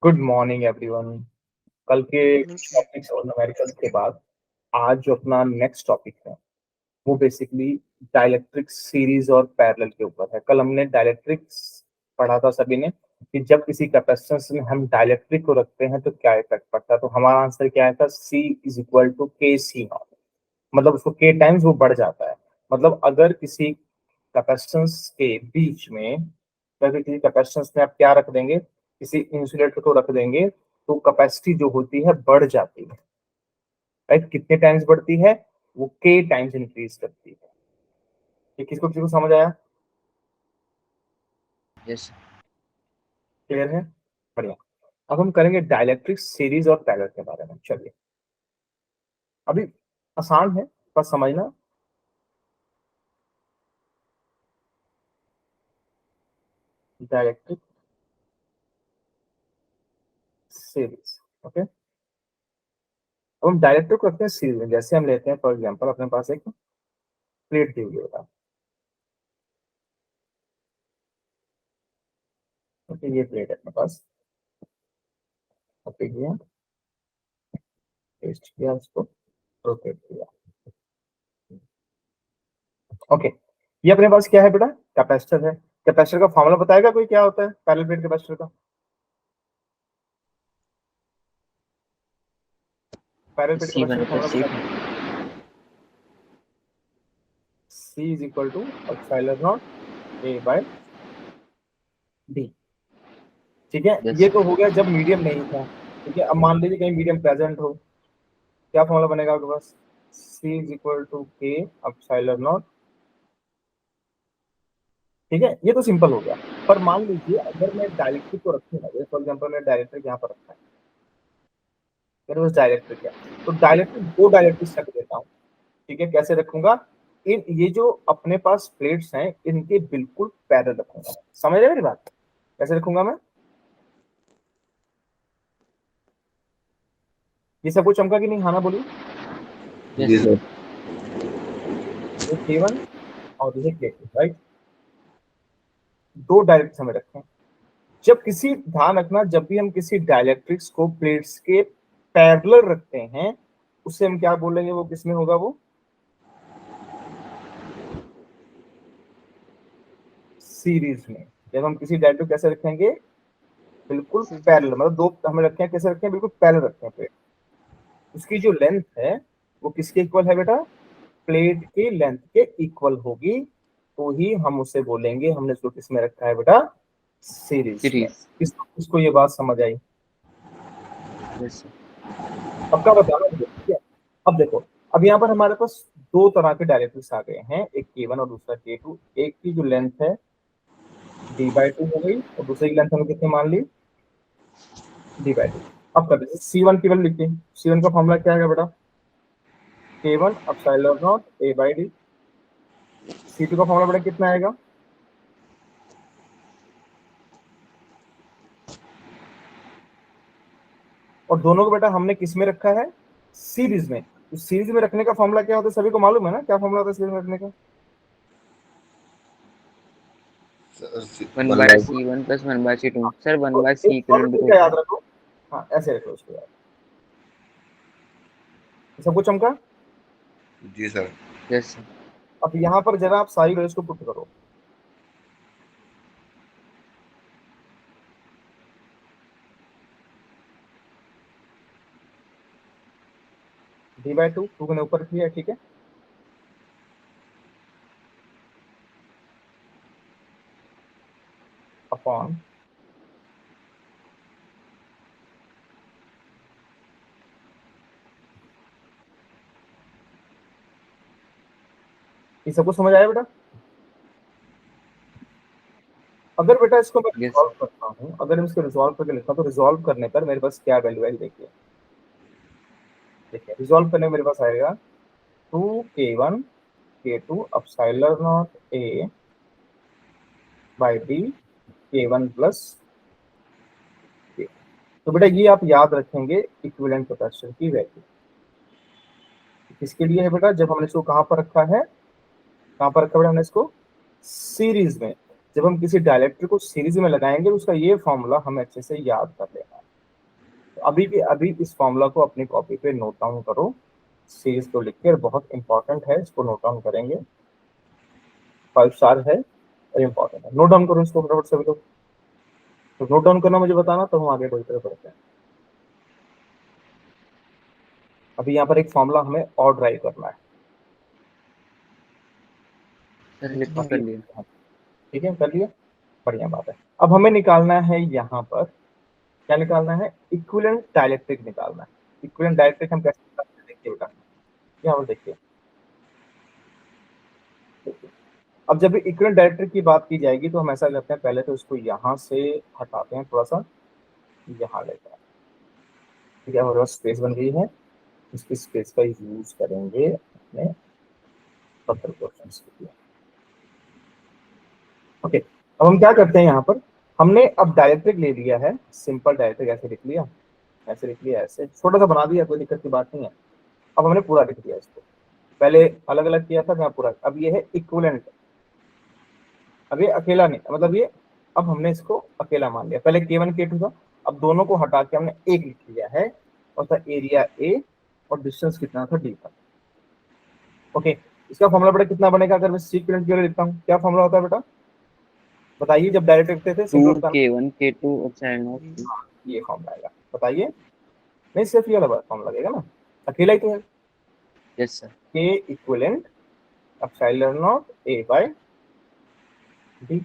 Good morning everyone. कल के morning sir. Topics और न्यूमेरिकल्स के बाद आज जो अपना नेक्स्ट टॉपिक है वो बेसिकली डाइलेक्ट्रिक सीरीज और पैरेलल के ऊपर है। कल हमने डाइलेक्ट्रिक्स पढ़ा था सभी ने कि जब किसी कैपेसिटेंस में हम डाइलेक्ट्रिक को रखते हैं तो क्या इफेक्ट पड़ता है। तो हमारा आंसर क्या आया था, C इज इक्वल टू के सी नॉट। मतलब उसको के टाइम्स वो बढ़ जाता है। मतलब अगर किसी कैपेसिटेंस के बीच में, अगर किसी कैपेसिटेंस में आप क्या रख देंगे, किसी इंसुलेटर को रख देंगे तो कैपेसिटी जो होती है बढ़ जाती है। राइट, कितने टाइम्स बढ़ती है, वो के टाइम्स इंक्रीज करती है। ये किसको किसको समझ आया? यस। क्लियर है? बढ़िया। अब हम करेंगे डाइलेक्ट्रिक सीरीज और पैरेलल के बारे में। चलिए, अभी आसान है, बस समझना। Dielectric series, okay. अब हम डाइलेक्ट्रिक को रखते हैं सीरीज में। जैसे हम लेते हैं फॉर एग्जांपल, अपने पास एक प्लेट दी हुई होता है, ओके। ये प्लेट है अपने पास, ओके, किया, पेस्ट किया, उसको रोटेट किया, ओके। ये अपने पास क्या है बेटा? कैपेसिटर है। कैपेसिटर का फॉर्मूला बताएगा कोई, क्या होता है पैरेलल प्लेट कैपेसिटर का? Parallel plate C capacitor one का प्लस फॉर्मूला सी बता टू। दो। C is equal to epsilon naught A by D। ठीक है, यस ये सर। तो हो गया जब मीडियम नहीं था। ठीक है, अब मान लीजिए कहीं मीडियम प्रेजेंट हो, क्या फॉर्मूला बनेगा आपके पास? C is equal to K epsilon naught. ठीक है, ये तो सिंपल हो गया। पर मान लीजिए अगर मैं डाइलेक्ट्रिक को रखूंगा, जैसे फॉर एग्जांपल मैं डाइलेक्ट्रिक यहाँ पर रखा है, मेरे पास डाइलेक्ट्रिक है, तो डाइलेक्ट्रिक दो डाइलेक्ट्रिक रख देता हूँ। ठीक है, कैसे रखूंगा? इन ये जो अपने पास प्लेट्स हैं इनके बिल्कुल पैरेलल रखूंगा। समझ रहे हैं मेरी बात? कैसे रखूंगा मैं? ये सब कुछ चमका कि नहीं, हाँ ना बोलिए। यस जी सर। सर। ये K1 और ये K2, राइट। दो डायरेक्ट हमें रखें। जब किसी, ध्यान रखना, जब भी हम किसी डाइलेक्ट्रिक्स को प्लेट्स के पैरेलल रखते हैं उससे हम क्या बोलेंगे, वो किसमें होगा? वो सीरीज में। जब हम किसी डाइलेक्ट्रिक कैसे रखेंगे? बिल्कुल पैरेलल, मतलब दो हमें रखे हैं, कैसे रखे हैं? बिल्कुल पैरेलल रखे हैं प्लेट। उसकी जो लेंथ है वो किसके इक्वल है बेटा? प्लेट के लेंथ के इक्वल होगी, तो ही हम उसे बोलेंगे हमने इसको किस में रखा है बेटा? सीरीज में। सीरीज। किसको ये बात समझ आई? Yes sir. पक्का बताना मुझे, ठीक है। अब देखो, अब यहाँ पर हमारे पास दो तरह के डायरेक्ट्रिक्स आ गए हैं, एक K1 और दूसरा K2। एक की जो लेंथ है D/2 हो गई और दूसरी की लेंथ हमने कितनी मान ली? D/2। अब कर दीजिए C1 की वैल्यू लिखिए। C1 का फॉर्मूला क्या है बेटा? K1 epsilon not A/D। C2 का फॉर्मूला बेटा कितना आएगा? और दोनों को बेटा हमने किस में रखा है? सीरीज में। तो सीरीज में रखने का फॉर्मूला क्या होता है, सभी को मालूम है ना? क्या फॉर्मूला होता है सीरीज में रखने का? One one by by C one plus one by C two sir. One तो बाय एक सी इक्वल टू फॉर्मूला को क्या होता याद है। रखो, हाँ ऐसे रखो उसको याद। सबको चमका? जी सर। Yes sir. अब यहाँ पर जरा आप सारी वैल्यूज को पुट करो। D/2, 2 ने ऊपर किया, ठीक है। अपॉन ये सबको समझ आया बेटा? अगर बेटा इसको मैं यस रिजॉल्व करता हूँ, अगर मैं इसको रिजॉल्व करके लिखता हूँ तो रिजॉल्व करने पर मेरे पास क्या वैल्यू है देखिए। देखिए रिजॉल्व करने में मेरे पास आएगा 2K1 K2 epsilon not A/D K1 plus K। तो बेटा ये आप याद रखेंगे इक्विवेलेंट कैपेसिटर की वैल्यू। किसके लिए है बेटा? जब हमने इसको कहाँ पर रखा है, कहाँ पर रखा बेटा हमने इसको? सीरीज में। जब हम किसी डायलेक्ट्रिक को सीरीज में लगाएंगे उसका ये फॉर्मूला हमें अच्छे से याद कर लेना है। अभी इस फॉर्मूला को अपनी कॉपी पे नोट डाउन करो, सीरीज को लिख कर, बहुत इंपॉर्टेंट है, इसको नोट डाउन करेंगे, 5 स्टार है और इंपॉर्टेंट है। नोट डाउन करो इसको फटाफट सभी लोग। तो नोट डाउन करना मुझे बताना, तो हम आगे बढ़ते बढ़ते हैं। अभी यहाँ पर एक फॉर्मूला हमें और ड्राइव करना है। सर लिख कर लिया। ठीक है, कर लिया, बढ़िया बात है। अब हमें निकालना है यहाँ पर, क्या निकालना है, इक्विवेलेंट डाइलेक्ट्रिक निकालना है। इक्विवेलेंट डाइलेक्ट्रिक हम कैसे निकालते हैं देखिए बेटा, यहाँ पर देखिए। अब जब इक्विवेलेंट डाइलेक्ट्रिक की बात की जाएगी तो हम ऐसा करते हैं, पहले तो इसको यहाँ से हटाते हैं, थोड़ा सा यहाँ लेते हैं। ठीक है, हमारे पास स्पेस बन गई है, इसकी स्पेस का यूज करेंगे अपने फर्दर क्वेश्चंस के लिए। ओके, अब हम क्या करते हैं, यहाँ पर हमने अब डाइलेक्ट्रिक ले लिया है, सिंपल डाइलेक्ट्रिक ऐसे लिख लिया, ऐसे लिख लिया, ऐसे छोटा सा बना दिया, कोई दिक्कत की बात नहीं है। अब हमने पूरा लिख दिया इसको, पहले अलग अलग किया था, मैं पूरा, अब ये है इक्विवेलेंट, अब ये अकेला नहीं, मतलब ये अब हमने इसको अकेला मान लिया। पहले K1 K2 था, अब दोनों को हटा के हमने एक लिख लिया है, और था एरिया A और डिस्टेंस कितना था D का। ओके, इसका फॉर्मूला बेटा कितना बनेगा, अगर मैं सी इक्विवेलेंट के लिए लिखता हूँ, क्या फॉर्मूला होता है बेटा बताइए, जब डायरेक्ट लिखते थे सिंपल बताना। K1 K2 epsilon not. ये फॉर्मूला आएगा, बताइए। नहीं, सिर्फ ये वाला फॉर्मूला लगेगा ना, अकेला ही तो है। Yes sir. K equivalent epsilon naught A by D।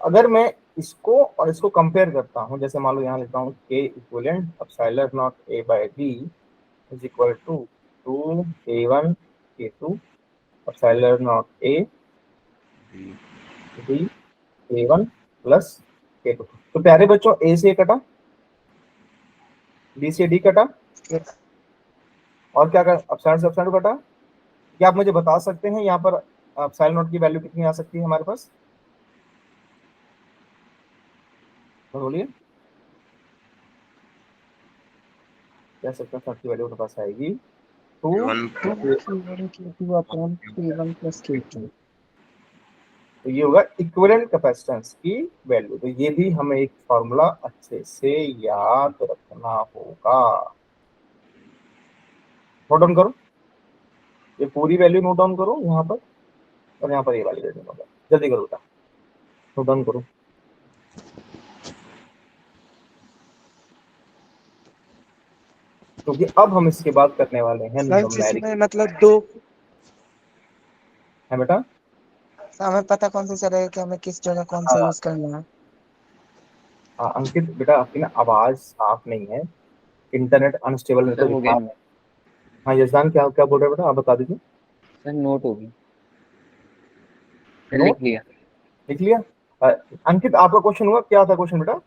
अगर मैं इसको और इसको कंपेयर करता हूं, जैसे मान लो यहाँ लिखता हूँ K equivalent epsilon naught A by D is equal to K1 K2 epsilon naught A D K1 plus K2। तो प्यारे बच्चों, A से कटा, D से D कटा, और क्या कर, एप्सिलॉन से एप्सिलॉन कटा। क्या आप मुझे बता सकते हैं यहाँ पर एप्सिलॉन नॉट की वैल्यू कितनी आ सकती है हमारे पास, बोलिए। क्या सकता है की वैल्यू हमारे पास आएगी, तो ये होगा इक्विवेलेंट कैपेसिटेंस की वैल्यू। तो ये भी हमें एक फॉर्मूला अच्छे से याद रखना होगा। नोट डाउन करो, ये पूरी वैल्यू नोट डाउन करो यहाँ पर, और यहाँ पर ये वाली वैल्यू नोट डाउन, जल्दी करो बेटा, नोट डाउन करो। क्योंकि अब हम इसके बाद करने वाले हैं न्यूमेरिक, मतलब दो है बेटा। हमें पता कौन सा चलेगा कि हमें किस जगह कौन सा यूज करना है। अंकित बेटा, आपकी ना आवाज साफ नहीं है, इंटरनेट अनस्टेबल मेरे को सर हो दिखा गया। है। हाँ यजदान, क्या क्या बोल रहे बेटा, आप बता दीजिए। सर नोट हो गई, नोट लिख लिया। लिख लिया। अंकित, आपका क्वेश्चन हुआ, क्या था क्वेश्चन बेटा।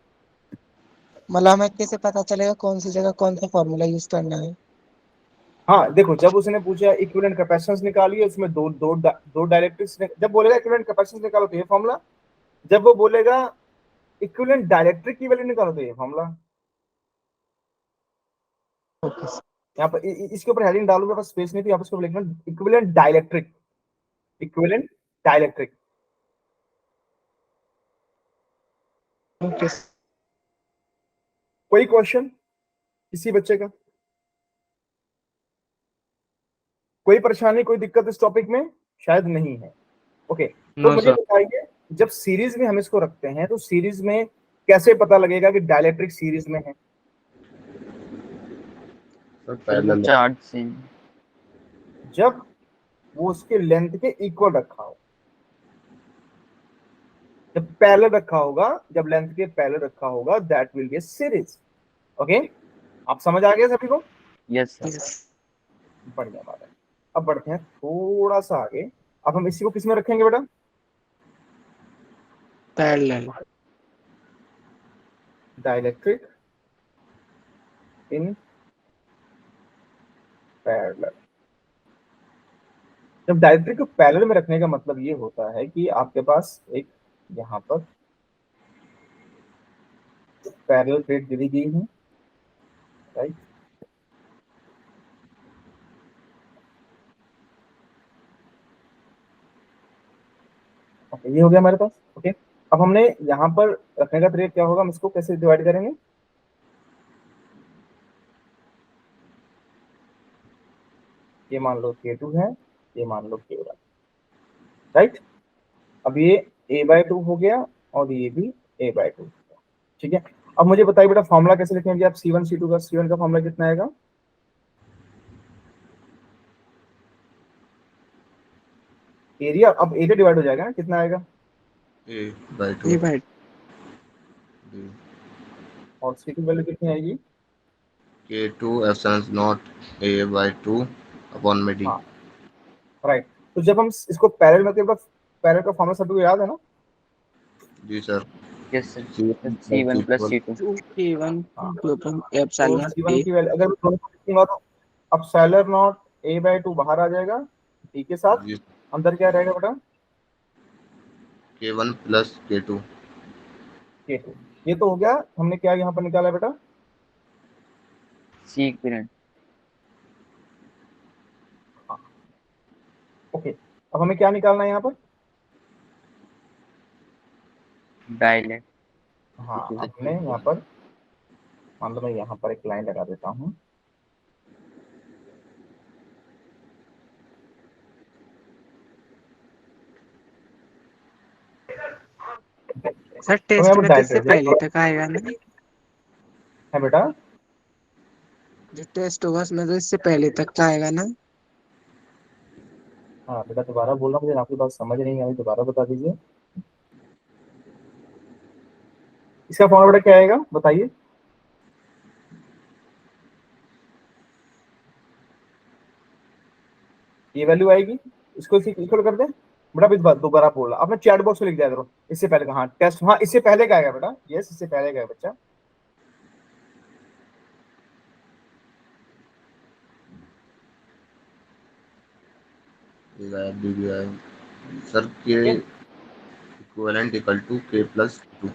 मतलब हमें कैसे पता चलेगा कौन सी जगह कौन सा फॉर्मूला यूज करना है। हाँ देखो, जब उसने पूछा इक्विवेलेंट कैपेसिटेंस निकालिए, उसमें दो डायरेक्ट्रिक्स, जब बोलेगा इक्विवेलेंट कैपेसिटेंस निकालो तो ये फॉर्मूला, जब वो बोलेगा इक्विवेलेंट डाइलेक्ट्रिक की वैल्यू निकालो तो ये फॉर्मूला। यहाँ पर इसके ऊपर हेडिंग डालूंगा, बस स्पेस नहीं थी, यहाँ पर इसको लिखना इक्विवेलेंट डाइलेक्ट्रिक, इक्विवेलेंट डाइलेक्ट्रिक। कोई क्वेश्चन किसी बच्चे का, कोई परेशानी, कोई दिक्कत इस टॉपिक में शायद नहीं है। ओके, तो नो मुझे सर। बताइए, जब सीरीज में हम इसको रखते हैं तो सीरीज में कैसे पता लगेगा कि डाइलेक्ट्रिक सीरीज में है। Parallel charge same. जब वो उसके लेंथ के इक्वल रखा हो, जब पैरेलल रखा होगा, जब लेंथ के पैरेलल रखा होगा, that will be a series. Okay, आप समझ आ गए सभी को। Yes sir. बढ़िया बात है। अब बढ़ते हैं थोड़ा सा आगे, अब हम इसी को किस में रखेंगे बेटा, पैरेलल। Dielectric in parallel. जब डाइलेक्ट्रिक को पैरेलल में रखने का मतलब ये होता है कि आपके पास एक यहाँ पर पैरेलल प्लेट दी गई है, राइट। ओके, ये हो गया हमारे पास। ओके, अब हमने यहाँ पर रखने का तरीका क्या होगा, हम इसको कैसे डिवाइड करेंगे, ये मान लो K2 है, ये मान लो K1, राइट। अब ये A/2 हो गया और ये भी A/2 हो गया, ठीक है। अब मुझे बताइए बेटा फॉर्मूला कैसे लिखेंगे आप C1 C2 का। C1 का फॉर्मूला कितना आएगा? एरिया, अब एरिया डिवाइड हो जाएगा ना, कितना आएगा? A/2 ये बाय B और C की वैल्यू कितनी आएगी? K2 epsilon not A/2 upon में D। हाँ राइट। तो जब हम इसको पैरेलल में, पैरेलल का फॉर्मूला सभी को याद है ना? जी sir. Yes sir, C1 C1 plus C2। K1 हाँ। अपॉन तो एप्सिलॉन C1 A की वैल्यू अगर मैं दोनों को लिखूंगा तो अब एप्सिलॉन नॉट A/2 बाहर आ जाएगा, D के साथ जी अंदर क्या रहेगा बेटा? K1 plus K2। K2। ये तो हो गया, हमने क्या यहाँ पर निकाला बेटा? C equivalent. ओके, अब हमें क्या निकालना है यहाँ पर? डाइलेक्ट। हाँ, हमने यहाँ पर मान लो मैं यहाँ पर एक लाइन लगा देता हूँ। सर तो टेस्ट यहाँ पर में तो इससे डायरेक्ट पहले तक आएगा ना, है बेटा। जो टेस्ट होगा उसमें तो इससे पहले तक का आएगा ना। हाँ बेटा, दोबारा बोलना, मुझे आपकी बात समझ नहीं आई, दोबारा बता दीजिए। इसका फॉर्मूला बेटा क्या आएगा बताइए? ये वैल्यू आएगी, इसको इक्वल कर दे बेटा। इस बात दोबारा बोलना, आपने चैट बॉक्स में लिख दिया करो इससे पहले का। हाँ टेस्ट, हाँ इससे पहले का आएगा बेटा, यस इससे पहले का है बच्चा। Sir K equivalent equal to K plus 2।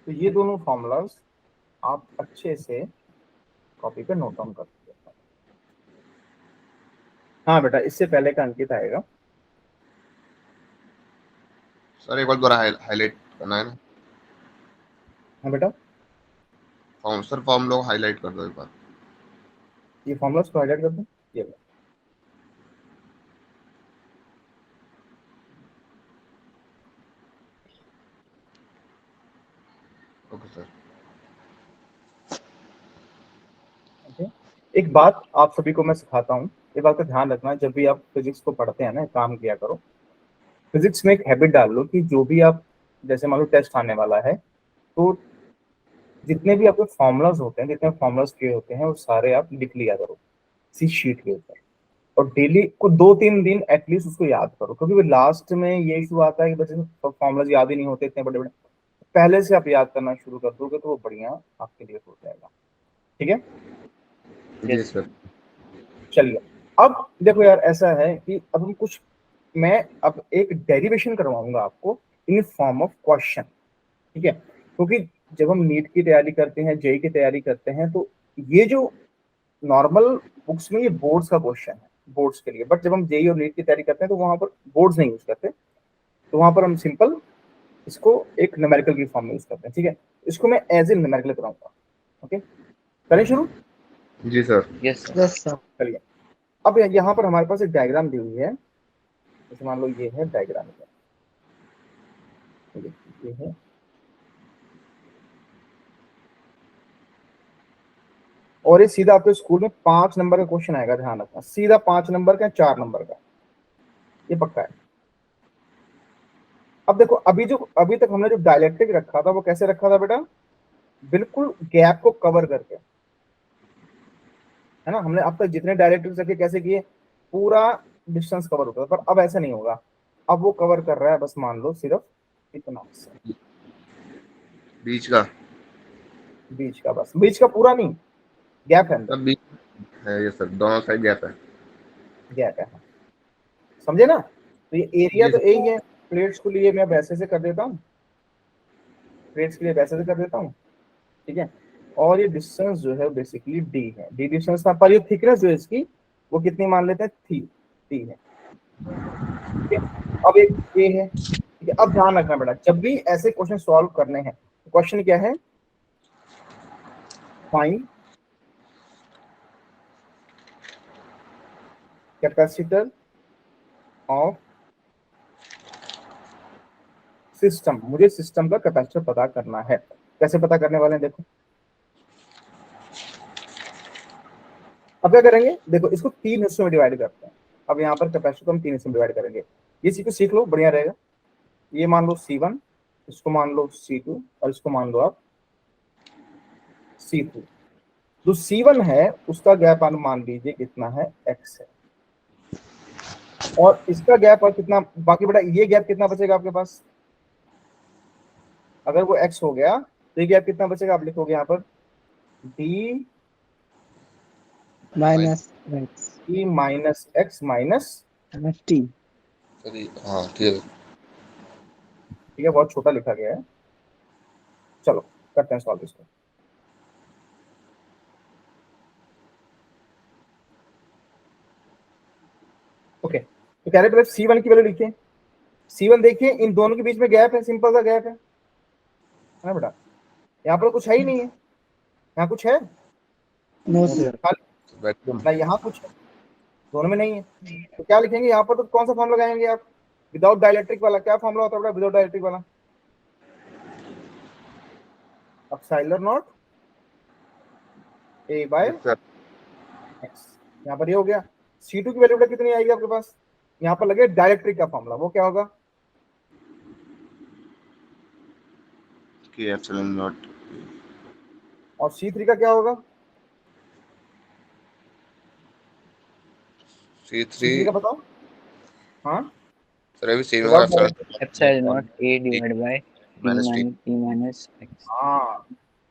तो ये दोनों फॉर्मूलाज आप अच्छे से कॉपी पे नोट डाउन कर दीजिए। हाँ बेटा, इससे पहले का अंकित आएगा। सर एक बार दोबारा हाईलाइट करना है ना हाँ बेटा, फॉर्म। सर फॉर्म लोग हाईलाइट कर दो एक बार। ये फॉर्मूलाज को हाईलाइट कर दो, ये लो। Okay sir. ओके, एक बात आप सभी को मैं सिखाता हूँ, ये बात का ध्यान रखना, जब भी आप फिजिक्स को पढ़ते हैं ना, काम किया करो। फिजिक्स में एक हैबिट डाल लो कि जो भी आप, जैसे मान लो टेस्ट आने वाला है, तो जितने भी आपके फॉर्मूलाज होते हैं, जितने फॉर्मूलाज के होते हैं, वो सारे आप लिख लिया करो इसी शीट के ऊपर। और डेली को 2-3 दिन एटलीस्ट उसको याद करो, क्योंकि वो लास्ट में ये इशू आता है कि बच्चे फॉर्मूलाज याद ही नहीं होते इतने बड़े बड़े। पहले से आप याद करना शुरू कर दोगे तो वो बढ़िया आपके लिए हो जाएगा, ठीक है। जी सर। चलिए, अब देखो यार, ऐसा है कि अब हम कुछ, मैं अब एक डेरिवेशन करवाऊंगा आपको इन फॉर्म ऑफ क्वेश्चन, ठीक है। क्योंकि जब हम नीट की तैयारी करते हैं, जेई की तैयारी करते हैं, तो ये जो नॉर्मल बुक्स में ये बोर्ड्स का क्वेश्चन है, बोर्ड्स के लिए। बट जब हम जेई और नीट की तैयारी करते हैं तो वहां पर बोर्ड्स नहीं यूज करते, तो वहां पर हम सिंपल इसको एक न्यूमेरिकल की फॉर्म में यूज करते हैं, ठीक है। इसको मैं एज ए न्यूमेरिकल कराऊंगा, ओके। करें शुरू? जी sir. Yes sir. Yes sir. चलिए, अब यहाँ पर हमारे पास एक डायग्राम दी हुई है, जैसे मान लो ये है डायग्राम, ये है, और ये सीधा आपके स्कूल में 5 नंबर का क्वेश्चन आएगा, ध्यान रखना, सीधा 5 नंबर का, 4 नंबर का, ये पक्का है। अब देखो, अभी तक हमने जो डायलेक्ट्रिक रखा था वो कैसे रखा था बेटा? बिल्कुल गैप को कवर करके, है ना। हमने अब तक जितने डायलेक्ट्रिक्स रखे कैसे किए, पूरा डिस्टेंस कवर होता था, पर अब ऐसा नहीं होगा। अब वो कवर कर रहा है बस मान लो सिर्फ इतना हिस्सा, बीच का। बीच का, बस बीच का पूरा नहीं, गैप है अंदर, सर बीच है ये सर, दोनों साइड गैप है। गैप है, समझे ना। तो ये एरिया जी तो सर। यही है। प्लेट्स के लिए मैं वैसे से कर देता हूँ, प्लेट्स के लिए वैसे से कर देता हूँ, ठीक है। और ये डिस्टेंस जो है बेसिकली डी है, डी डिस्टेंस था, पर ये थिकनेस जो है इसकी वो कितनी मान लेते हैं, टी है, ठीक है। अब एक ए है, ठीक है। अब ध्यान रखना बेटा, जब भी ऐसे क्वेश्चन सॉल्व करने हैं, क्वेश्चन क्या है, फाइंड कैपेसिटर ऑफ सिस्टम। मुझे सिस्टम का कैपेसिटर पता करना है। कैसे पता करने वाले हैं देखो। अब क्या करेंगे देखो, इसको 3 हिस्सों में डिवाइड करते हैं। अब यहाँ पर कैपेसिटर को हम 3 हिस्सों में डिवाइड करेंगे। ये चीज को सीख लो, बढ़िया रहेगा। ये मान लो C1, इसको मान लो C2 और इसको मान लो आप C3। जो C1 है उसका गैप आप मान लीजिए कितना है, x है। और इसका गैप और कितना बाकी बेटा, ये गैप कितना बचेगा आपके पास। अगर वो x हो गया तो ये गैप कितना बचेगा, आप लिखोगे यहाँ पर d minus x e minus x minus T. Sir हाँ ठीक है। ठीक है, बहुत छोटा लिखा गया है। चलो करते हैं सॉल्व इसको। ओके, तो कह रहे पहले C1 की वैल्यू लिखिए। C1 देखिए, इन दोनों के बीच में गैप है, सिंपल सा गैप है ना बेटा। यहाँ पर कुछ है ही नहीं है, यहाँ कुछ है नो सर। वैक्यूम ना, यहाँ कुछ है, दोनों में नहीं है। तो क्या लिखेंगे यहाँ पर, तो कौन सा फॉर्म लगाएंगे आप, विदाउट डाइलेक्ट्रिक वाला। क्या फॉर्मूला होता है बेटा विदाउट डाइलेक्ट्रिक वाला, epsilon naught a by sir x। यहाँ पर ये हो गया। C2 की वैल्यू कितनी आएगी आपके पास, यहाँ पर लगे डाइलेक्ट्रिक का फॉर्मूला, वो क्या होगा, के एप्सिलॉन नॉट। और C3 का क्या होगा, C3 C3 का बताओ। हाँ, सर अभी सेम होगा without epsilon naught a divide by t minus x। हाँ।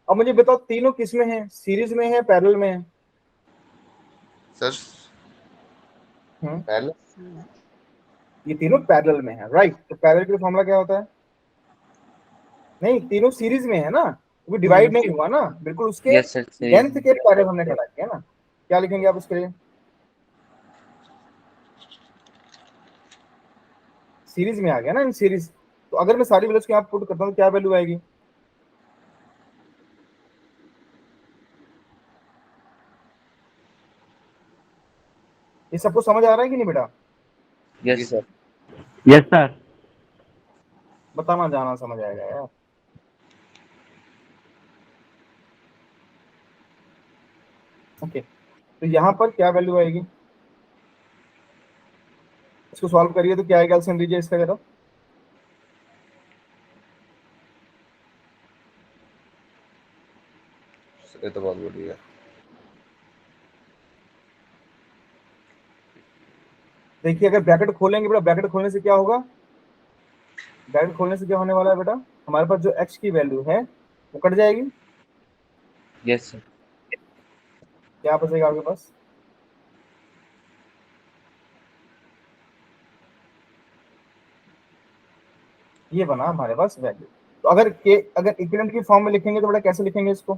अब मुझे बताओ तीनों किस में है, सीरीज में है पैरेलल में है। सर हम्म, पहले ये तीनों पैरेलल में है, राइट। तो पैरेलल का फॉर्मूला क्या होता है, नहीं तीनों सीरीज में है ना, वो डिवाइड नहीं हुआ ना, बिल्कुल उसके यस सर लेंथ के पैरेलल हमने खड़ा किया ना। क्या लिखेंगे आप उसके लिए, सीरीज में आ गया ना, इन सीरीज। तो अगर मैं सारी वैल्यूज को यहाँ पुट करता हूँ तो क्या वैल्यू आएगी, ये सबको समझ आ रहा है कि नहीं बेटा, यस सर। Yes sir. बताना जाना समझ आएगा यार। ओके, तो यहाँ पर क्या वैल्यू आएगी, इसको सॉल्व करिए तो क्या आएगा, एलसीएम लीजिए इसका जरा। ये तो बहुत बढ़िया। देखिए अगर ब्रैकेट खोलेंगे बेटा, ब्रैकेट खोलने से क्या होगा, ब्रैकेट खोलने से क्या होने वाला है बेटा, हमारे पास जो x की वैल्यू है वो कट जाएगी। Yes sir. क्या बचेगा आपके पास, ये बना हमारे पास वैल्यू। तो अगर इक्विवेलेंट की फॉर्म में लिखेंगे तो बेटा कैसे लिखेंगे इसको,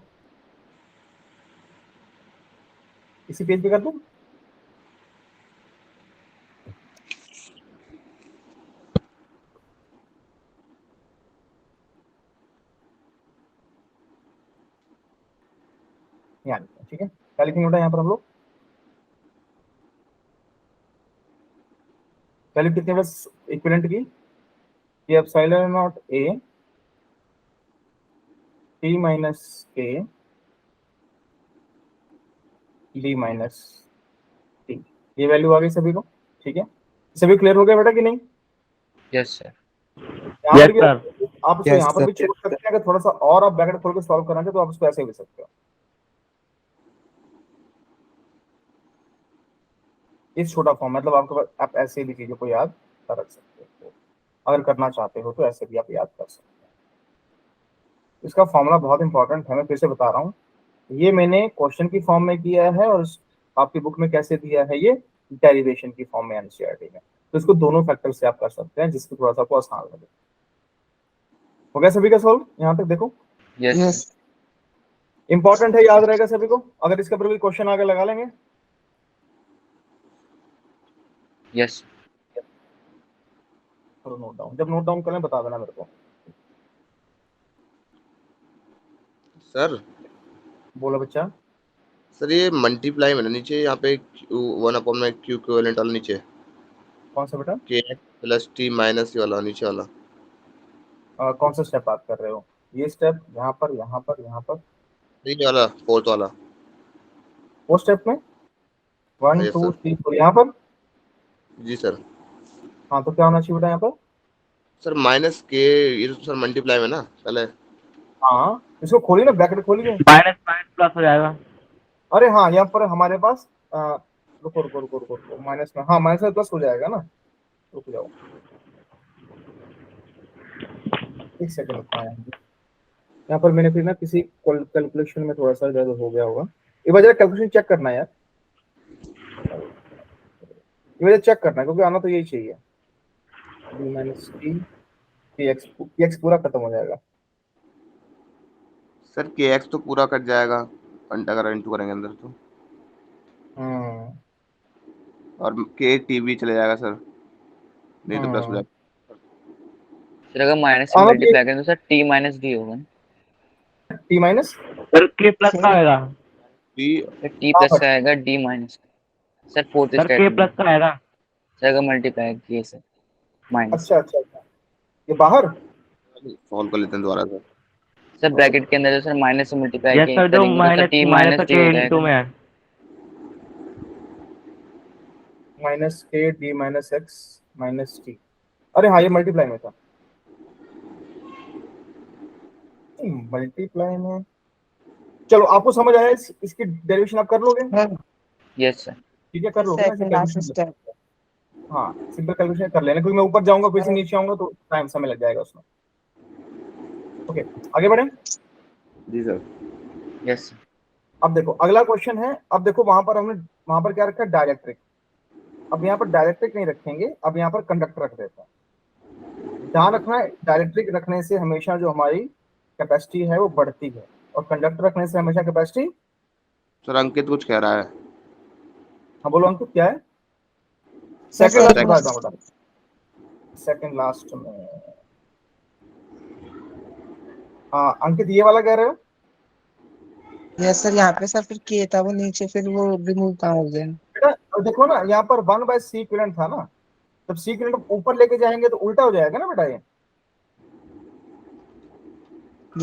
इसी पेज पे कर दूं, यहाँ ठीक है। क्या लिखेंगे बेटा यहाँ पर हम लोग, वैल्यू कितने बस इक्विवेलेंट की, ये epsilon naught a t minus k d minus t, ये वैल्यू आ गई सभी को। ठीक है, सभी क्लियर हो गया बेटा कि नहीं। Yes sir. यहाँ पर यस भी सर। आप इसको Yes, यहाँ पर भी sir. छोड़ सकते हैं, अगर थोड़ा सा और आप ब्रैकेट खोल के सॉल्व करना चाहे तो आप इसको ऐसे भी सकते हो, इस छोटा फॉर्म, मतलब आपके पास आप ऐसे भी चीजों को याद कर रख सकते हो, अगर करना चाहते हो तो ऐसे भी आप याद कर सकते हो। इसका फॉर्मूला बहुत इंपॉर्टेंट है, मैं फिर से बता रहा हूँ। ये मैंने क्वेश्चन की फॉर्म में किया है और आपकी बुक में कैसे दिया है, ये डेरिवेशन की फॉर्म में एनसीईआरटी में। तो इसको दोनों फैक्टर से आप कर सकते हैं, जिसको थोड़ा सा आपको आसान लगे। हो गया सभी का सॉल्व यहाँ तक देखो, यस Yes. सर। इंपॉर्टेंट है, याद रहेगा सभी को। अगर इसके ऊपर कोई क्वेश्चन आगे लगा लेंगे, यस करो नोट डाउन, जब नोट डाउन करें बता देना मेरे को। सर बोलो बच्चा। सर ये मल्टीप्लाई में ना नीचे यहाँ पे वन अपॉन में क्यू इक्विवेलेंट वाला नीचे कौन सा बेटा? के एक्स प्लस टी माइनस वाला नीचे वाला कौन सा स्टेप बात कर रहे हो? ये स्टेप यहाँ पर, यहाँ पर, यहाँ पर, ये वाला फोर्थ वाला। वो स्टेप में 1 यस 2 सर। 3 4 यहाँ पर। जी सर। हाँ तो क्या होना चाहिए बेटा यहाँ पर? सर माइनस के, ये तो सर मल्टीप्लाई में ना पहले। हाँ इसको खोलिए ना, ब्रैकेट खोलिए। माइनस माइनस प्लस हो जाएगा। अरे हाँ, यहाँ पर हमारे पास रुको रुको रुको रुको रुको, माइनस में, हाँ माइनस में प्लस हो जाएगा ना। रुक जाओ, एक सेकंड रुकना है। यहाँ पर मैंने फिर ना किसी कैलकुलेशन में थोड़ा सा इधर हो गया होगा। एक बार जरा कैलकुलेशन चेक करना है यार, ये मुझे चेक करना है क्योंकि आना तो यही चाहिए। बी माइनस टी के एक्स पूरा खत्म हो जाएगा। सर के एक्स तो पूरा कट जाएगा अगर इंटू करेंगे अंदर तो, और के टी भी चले जाएगा सर, नहीं तो प्लस हो जाएगा। सर अगर माइनस से आना तो मल्टीप्लाई करें तो सर टी माइनस डी होगा ना। टी माइनस सर के प्लस का आएगा। टी सर टी प्लस का आएगा D minus. Sir fourth sir के स्टेटमेंट प्लस का आएगा। सर अगर मल्टीप्लाई किए सर माइनस। अच्छा अच्छा अच्छा, ये बाहर। सॉल्व कर लेते हैं दोबारा सर। सर ब्रैकेट के अंदर जो सर माइनस से मल्टीप्लाई यस सर, जो करेंगे तो sir T minus minus D के हो इनटू में जाएगा। है। माइनस के D minus x minus T. अरे हाँ, ये मल्टीप्लाई में था, मल्टीप्लाई में। चलो आपको समझ आया, इसकी डेरिवेशन आप कर लोगे? Yes sir. ठीक है, कर लोगे ना सेकंड लास्ट स्टेप। हाँ सिंपल कैलकुलेशन कर लेना, क्योंकि मैं ऊपर जाऊंगा फिर से नीचे आऊंगा तो टाइम समय लग जाएगा उसमें। ओके आगे बढ़े। जी सर। Yes sir. अब देखो अगला क्वेश्चन है। अब देखो वहां पर हमने वहां पर क्या रखा है? डायरेक्ट्रिक। अब यहाँ पर डायरेक्ट्रिक नहीं रखेंगे, अब यहाँ पर कंडक्टर रख देते हैं। ध्यान रखना है, डायरेक्ट्रिक रखने से हमेशा जो हमारी कैपेसिटी है वो बढ़ती है, और कंडक्टर रखने से हमेशा कैपेसिटी। सर अंकित कुछ कह रहा है। हाँ बोलो अंकित, क्या है? सर सेकंड लास्ट second में last। बता, सेकंड लास्ट में। हाँ अंकित ये वाला कह रहे हो? यस सर, यहाँ पे सर फिर के था वो नीचे, फिर वो रिमूव कहाँ हो गया? बेटा अब देखो ना, यहाँ पर 1/c इक्विवेलेंट था ना, जब c इक्विवेलेंट ऊपर लेके जाएंगे तो उल्टा हो जाएगा ना बेटा ये।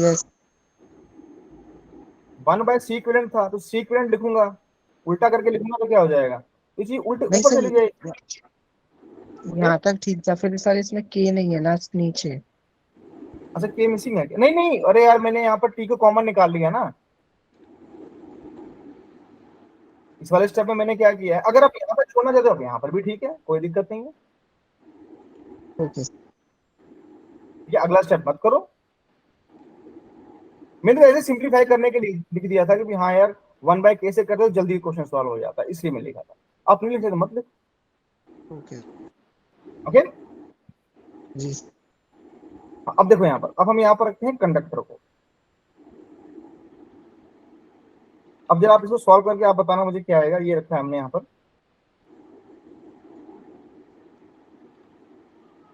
यस 1/c इक्विवेलेंट था तो c इक्विवेलेंट लिखूंगा, उल्टा करके लिखूंगा तो क्या हो जाएगा? ये चीज उल्टे नहीं ऊपर सर, चली जाएगी। यहाँ तक ठीक था, फिर सर इसमें के नहीं है ना नीचे। अच्छा के मिसिंग है क्या? नहीं नहीं, अरे यार मैंने यहाँ पर टी को कॉमन निकाल लिया ना। इस वाले स्टेप में मैंने क्या किया है, अगर आप यहाँ पर छोड़ना चाहते हो आप यहाँ पर भी ठीक है, कोई दिक्कत नहीं है। ओके ये अगला स्टेप मत करो। मैंने तो ऐसे सिंप्लीफाई करने के लिए लिख दिया था कि हाँ यार 1/k से करते हो जल्दी क्वेश्चन सॉल्व हो जाता है, इसलिए मैं लिखा था। आप नहीं लिखे तो मत लिखो। ओके ओके जी। अब देखो यहाँ पर, अब हम यहाँ पर रखते हैं कंडक्टर को। अब जब आप इसको सॉल्व करके आप बताना मुझे क्या आएगा। ये रखा है हमने यहाँ पर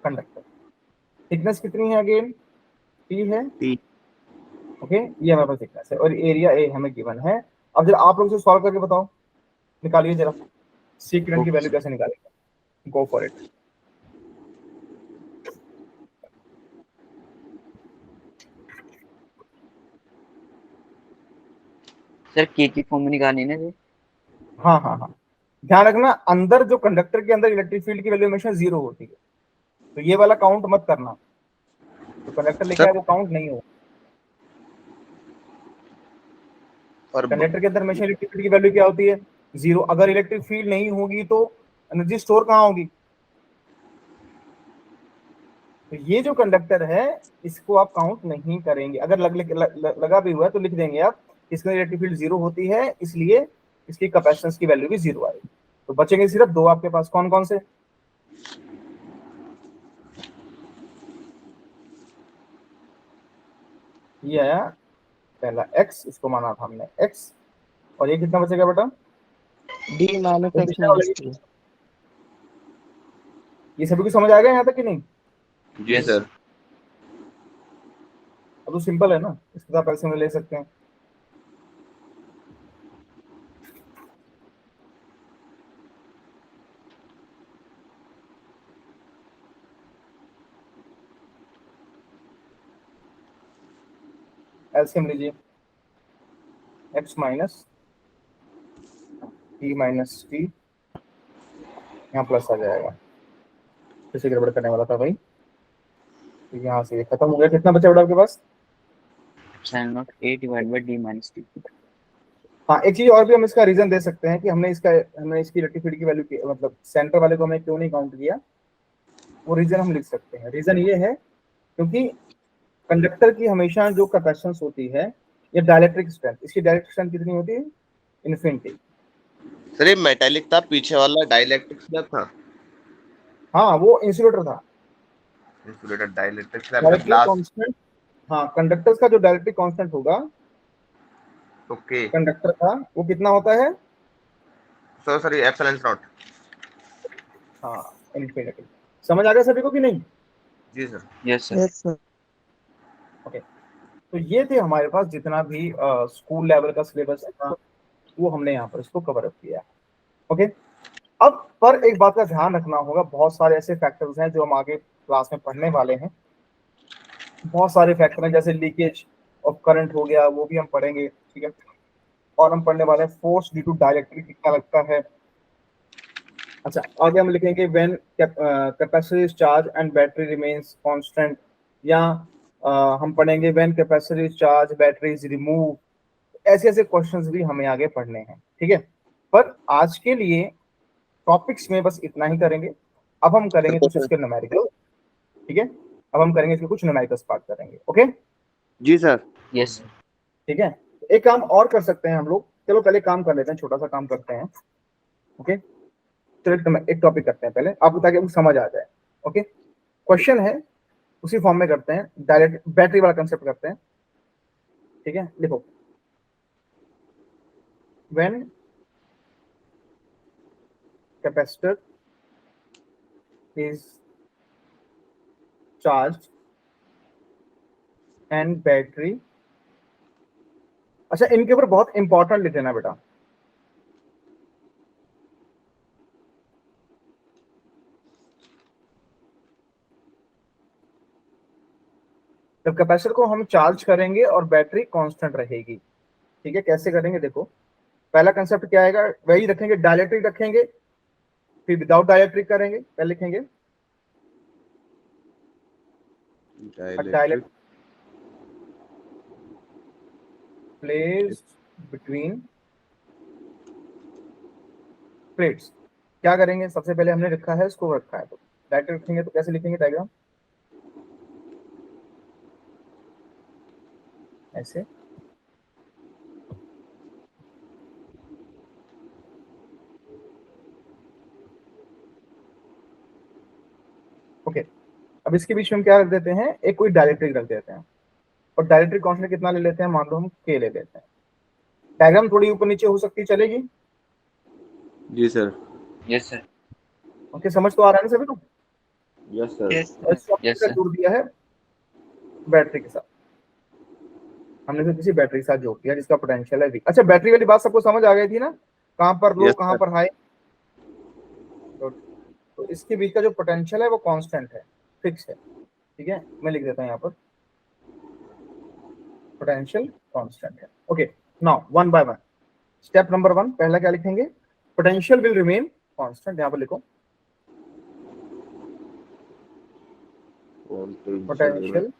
कंडक्टर। थिकनेस कितनी है अगेन? टी है। टी। ओके ये हमारे पास थिकनेस है और एरिया ए हमें गिवन है। अब जरा आप लोग इसे सॉल्व करके बताओ, निकालिए जरा सीक्वेंट की वैल्यू कैसे निकालेंगे। Go for it. सर के की फॉर्म में निकालनी है ना जी। हाँ हाँ हाँ, ध्यान रखना अंदर जो कंडक्टर के अंदर इलेक्ट्रिक फील्ड की वैल्यू हमेशा 0 होती है, तो ये वाला काउंट मत करना। तो कंडक्टर लेके आए वो काउंट नहीं होगा। और कंडक्टर के अंदर हमेशा इलेक्ट्रिक फील्ड की वैल्यू क्या होती है? 0। अगर इलेक्ट्रिक फील्ड नहीं होगी तो एनर्जी स्टोर कहाँ होगी? तो ये जो कंडक्टर है इसको आप काउंट नहीं करेंगे। अगर लगा भी हुआ है तो लिख देंगे आप, इसमें इलेक्ट्रिक फील्ड 0 होती है इसलिए इसकी कैपेसिटेंस की वैल्यू भी 0 आएगी। तो बचेंगे सिर्फ दो आपके पास, कौन कौन से? ये आया पहला x, इसको माना था हमने x, और ये कितना बचेगा बेटा? D minus x minus T. ये सभी को समझ आ गया यहाँ तक कि नहीं? जी सर। अब तो सिंपल है ना, इसके साथ पैसे में ले सकते हैं। एलसीएम लीजिए, x minus T minus T, यहाँ प्लस आ जाएगा, फिर से गड़बड़ करने वाला था भाई, तो यहाँ से ये खत्म हो गया। कितना बचा बेटा आपके पास? epsilon naught a divided by d minus t. हाँ, एक चीज और भी हम इसका रीजन दे सकते हैं कि हमने इसकी इलेक्ट्रिसिटी की वैल्यू मतलब सेंटर वाले को हमने क्यों नहीं काउंट किया, वो रीजन हम लिख सकते हैं। रीजन ये है क्योंकि कंडक्टर की हमेशा जो कैपेसिटेंस होती है या डाइलेक्ट्रिक स्ट्रेंथ, इसकी डाइलेक्ट्रिक स्ट्रेंथ कितनी होती है? इन्फिनिटी। सर ये मेटालिक था, पीछे वाला डाइलेक्ट्रिक स्लैब था। हाँ, वो इंसुलेटर था। Insulator dielectric slab dielectric glass. Constant, हाँ, कंडक्टर्स का जो डाइलेक्ट्रिक कांस्टेंट होगा ओके कंडक्टर का, वो कितना होता है? सर ये एप्सिलॉन नॉट। हाँ, इन्फिनिटी। समझ आ गया सभी को कि नहीं? जी sir. Yes sir. Yes sir. Okay, तो ये थे हमारे पास जितना भी स्कूल लेवल का सिलेबस था, वो हमने यहाँ पर इसको कवर अप किया। ओके, अब पर एक बात का ध्यान रखना होगा, बहुत सारे ऐसे फैक्टर्स हैं जो हम आगे क्लास में पढ़ने वाले हैं। बहुत सारे फैक्टर हैं, जैसे लीकेज ऑफ करंट हो गया, वो भी हम पढ़ेंगे, ठीक है। और हम पढ़ने वाले हैं फोर्स ड्यू टू डाइलेक्ट्रिक कितना लगता है। अच्छा, आगे हम लिखेंगे when capacitor is charge and battery remains constant, या हम पढ़ेंगे when capacitor is charge battery is remove. ऐसे ऐसे क्वेश्चंस भी हमें आगे पढ़ने हैं, ठीक है। पर आज के लिए टॉपिक्स में बस इतना ही करेंगे। अब हम करेंगे कुछ इसके न्यूमेरिकल, ठीक है। अब हम करेंगे इसके कुछ न्यूमेरिकल्स पार्ट करेंगे, ओके जी सर। Yes sir. ठीक है। एक काम और कर सकते हैं हम लोग, चलो पहले काम कर लेते हैं, छोटा सा काम करते हैं, ओके। चलो एक टॉपिक करते हैं पहले, आपको ताकि आपको समझ आ जाए, ओके। क्वेश्चन है उसी फॉर्म में करते हैं, डायरेक्ट बैटरी वाला कंसेप्ट करते हैं, ठीक है। लिखो, when capacitor is charge and battery. अच्छा, इनके ऊपर बहुत इंपॉर्टेंट लिख देना बेटा, जब कैपेसिटर को हम चार्ज करेंगे और बैटरी कांस्टेंट रहेगी, ठीक है। कैसे करेंगे देखो, पहला कंसेप्ट क्या आएगा, वही रखेंगे, डाइलेक्ट्रिक रखेंगे, फिर विदाउट डाइलेक्ट्रिक करेंगे। पहले लिखेंगे डाइलेक्ट्रिक प्लेस बिटवीन प्लेट्स। क्या करेंगे, सबसे पहले हमने रखा है, इसको रखा है, तो डाइलेक्ट्रिक रखेंगे तो कैसे लिखेंगे डायग्राम, ऐसे। ओके, अब इसके बीच में हम क्या रख देते हैं, एक कोई डाइलेक्ट्रिक रख देते हैं, और डाइलेक्ट्रिक कांस्टेंट कितना ले लेते हैं, मान लो हम के ले लेते हैं। डायग्राम थोड़ी ऊपर नीचे हो सकती है, चलेगी? जी सर। Yes sir. ओके, समझ तो आ रहा है ना सभी को? Yes sir. और इसको हमने Yes, sir. जोड़ दिया है बैटरी के साथ, हमने इसे किसी बैटरी के साथ जोड़ दिया जिसका पोटेंशियल है V। अच्छा, बैटरी वाली बात सबको समझ आ गई थी ना, कहां पर लो Yes, कहां sir. पर हाई। तो इसके बीच का जो पोटेंशियल है वो कांस्टेंट है, फिक्स है, ठीक है। मैं लिख देता हूं यहाँ पर पोटेंशियल कांस्टेंट है। Okay, now one by one, step number 1, पहला क्या लिखेंगे, पोटेंशियल विल रिमेन कांस्टेंट। यहाँ पर लिखो पोटेंशियल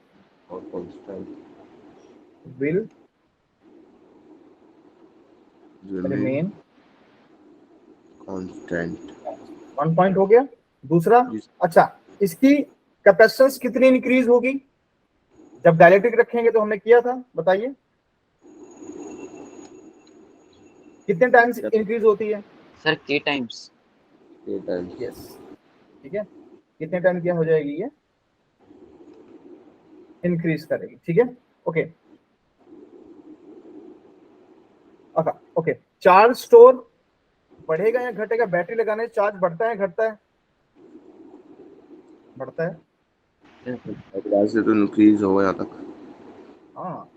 और constant will remain constant. 1 point हो गया। दूसरा, अच्छा, इसकी कैपेसिटेंस कितनी इंक्रीज होगी जब डाइलेक्ट्रिक रखेंगे, तो हमने किया था, बताइए कितने टाइम्स इंक्रीज होती है? Sir k times. यस, ठीक है, कितने टाइम क्या हो जाएगी ये, इंक्रीज करेगी, ठीक है। ओके, अच्छा, ओके, चार्ज स्टोर बढ़ेगा या घटेगा, बैटरी लगाने से चार्ज बढ़ता है घटता है? बढ़ता है। क्लास से तो इंक्रीज होगा यहाँ तक। हाँ,